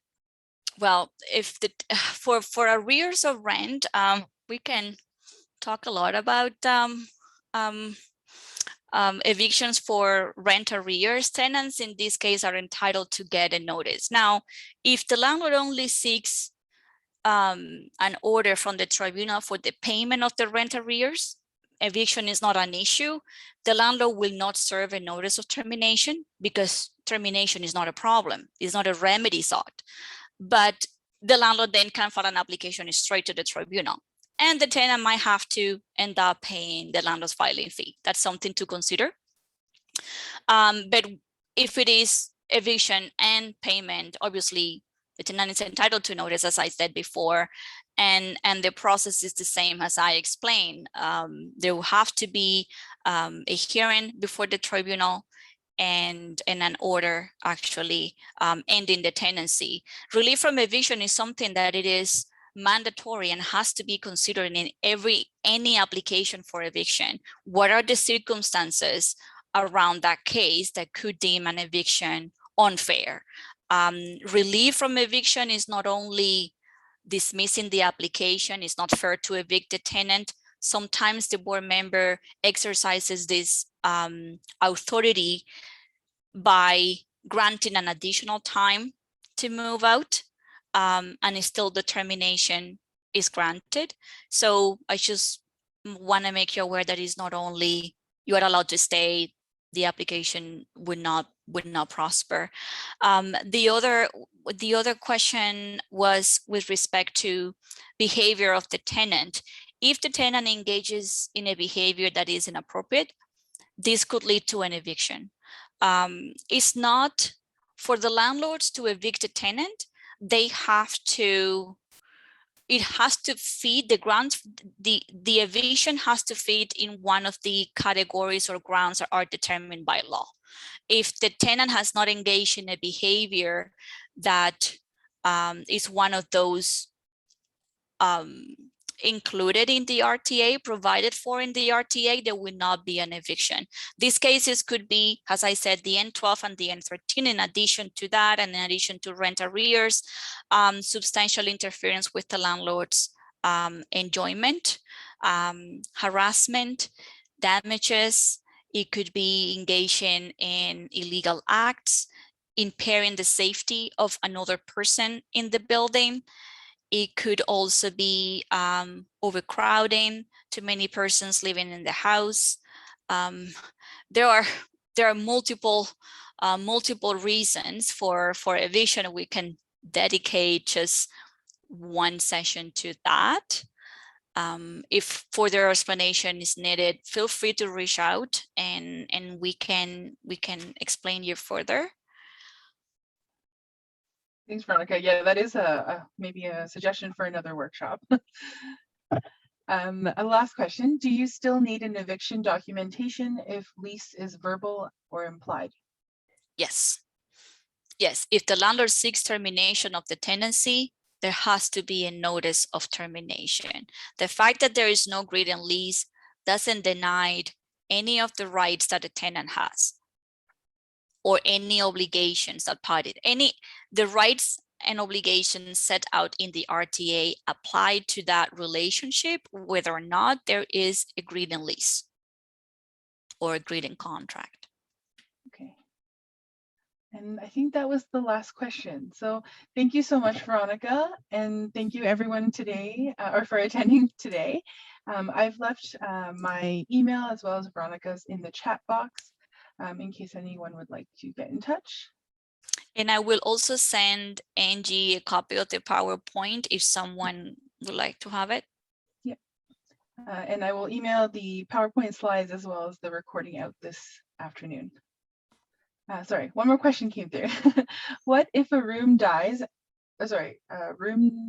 Well, if for arrears of rent, we can talk a lot about evictions for rent arrears. Tenants in this case are entitled to get a notice. Now, if the landlord only seeks an order from the tribunal for the payment of the rent arrears, eviction is not an issue. The landlord will not serve a notice of termination because termination is not a problem. It's not a remedy sought. But the landlord then can file an application straight to the tribunal, and the tenant might have to end up paying the landlord's filing fee. That's something to consider. But if it is eviction and payment, obviously the tenant is entitled to notice, as I said before, and the process is the same as I explained. There will have to be a hearing before the tribunal and an order actually ending the tenancy. Relief from eviction is something that it is mandatory and has to be considered in any application for eviction. What are the circumstances around that case that could deem an eviction unfair? Relief from eviction is not only dismissing the application. It's not fair to evict the tenant. Sometimes the board member exercises this authority by granting an additional time to move out, and still the termination is granted. So I just want to make you aware that it's not only you are allowed to stay, the application would not prosper. The other question was with respect to behavior of the tenant. If the tenant engages in a behavior that is inappropriate, this could lead to an eviction. It's not for the landlords to evict a tenant. They have to, it has to fit the grounds, the eviction has to fit in one of the categories or grounds that are determined by law. If the tenant has not engaged in a behavior that is one of those included in the RTA, provided for in the RTA, there will not be an eviction. These cases could be, as I said, the N12 and the N13. In addition to that, and in addition to rent arrears, substantial interference with the landlord's enjoyment, harassment, damages. It could be engaging in illegal acts, impairing the safety of another person in the building. It could also be overcrowding, too many persons living in the house. There are multiple reasons for eviction. We can dedicate just one session to that. If further explanation is needed, feel free to reach out and we can explain you further. Thanks, Veronica. Yeah, that is maybe a suggestion for another workshop. A last question. Do you still need an eviction documentation if lease is verbal or implied? Yes. Yes, if the landlord seeks termination of the tenancy, there has to be a notice of termination. The fact that there is no written lease doesn't deny any of the rights that the tenant has, or any obligations that party. The rights and obligations set out in the RTA apply to that relationship, whether or not there is agreed in lease or agreed in contract. Okay. And I think that was the last question. So thank you so much, Veronica, and thank you everyone today or for attending today. I've left my email as well as Veronica's in the chat box in case anyone would like to get in touch. And I will also send Angie a copy of the PowerPoint if someone would like to have it. Yeah. And I will email the PowerPoint slides as well as the recording out this afternoon. Sorry, one more question came through. What if a room dies? Roommate?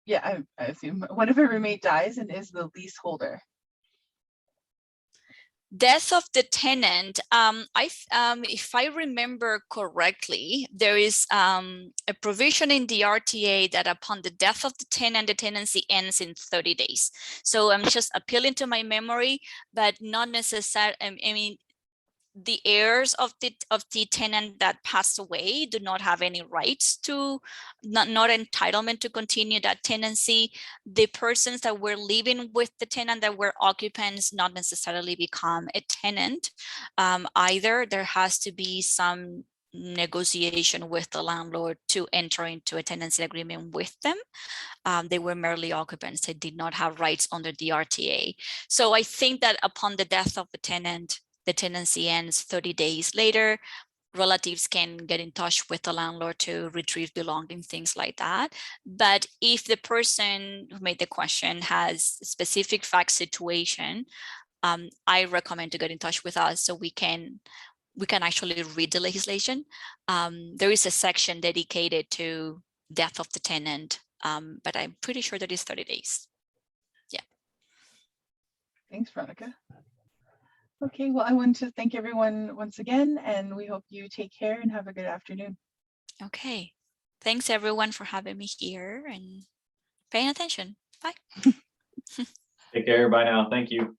Yeah, I assume. What if a roommate dies and is the leaseholder? Death of the tenant. If I remember correctly, there is a provision in the RTA that upon the death of the tenant, the tenancy ends in 30 days. So I'm just appealing to my memory, but not necessarily. I mean, the heirs of the tenant that passed away do not have any rights to, not entitlement to continue that tenancy. The persons that were living with the tenant that were occupants not necessarily become a tenant either. There has to be some negotiation with the landlord to enter into a tenancy agreement with them. They were merely occupants. They did not have rights under the RTA. So I think that upon the death of the tenant, the tenancy ends 30 days later. Relatives can get in touch with the landlord to retrieve belongings, things like that. But if the person who made the question has a specific fact situation, I recommend to get in touch with us so we can actually read the legislation. There is a section dedicated to death of the tenant, but I'm pretty sure that is 30 days. Yeah. Thanks, Veronica. Okay, well, I want to thank everyone once again, and we hope you take care and have a good afternoon. Okay. Thanks everyone for having me here and paying attention. Bye. Take care. Bye now. Thank you.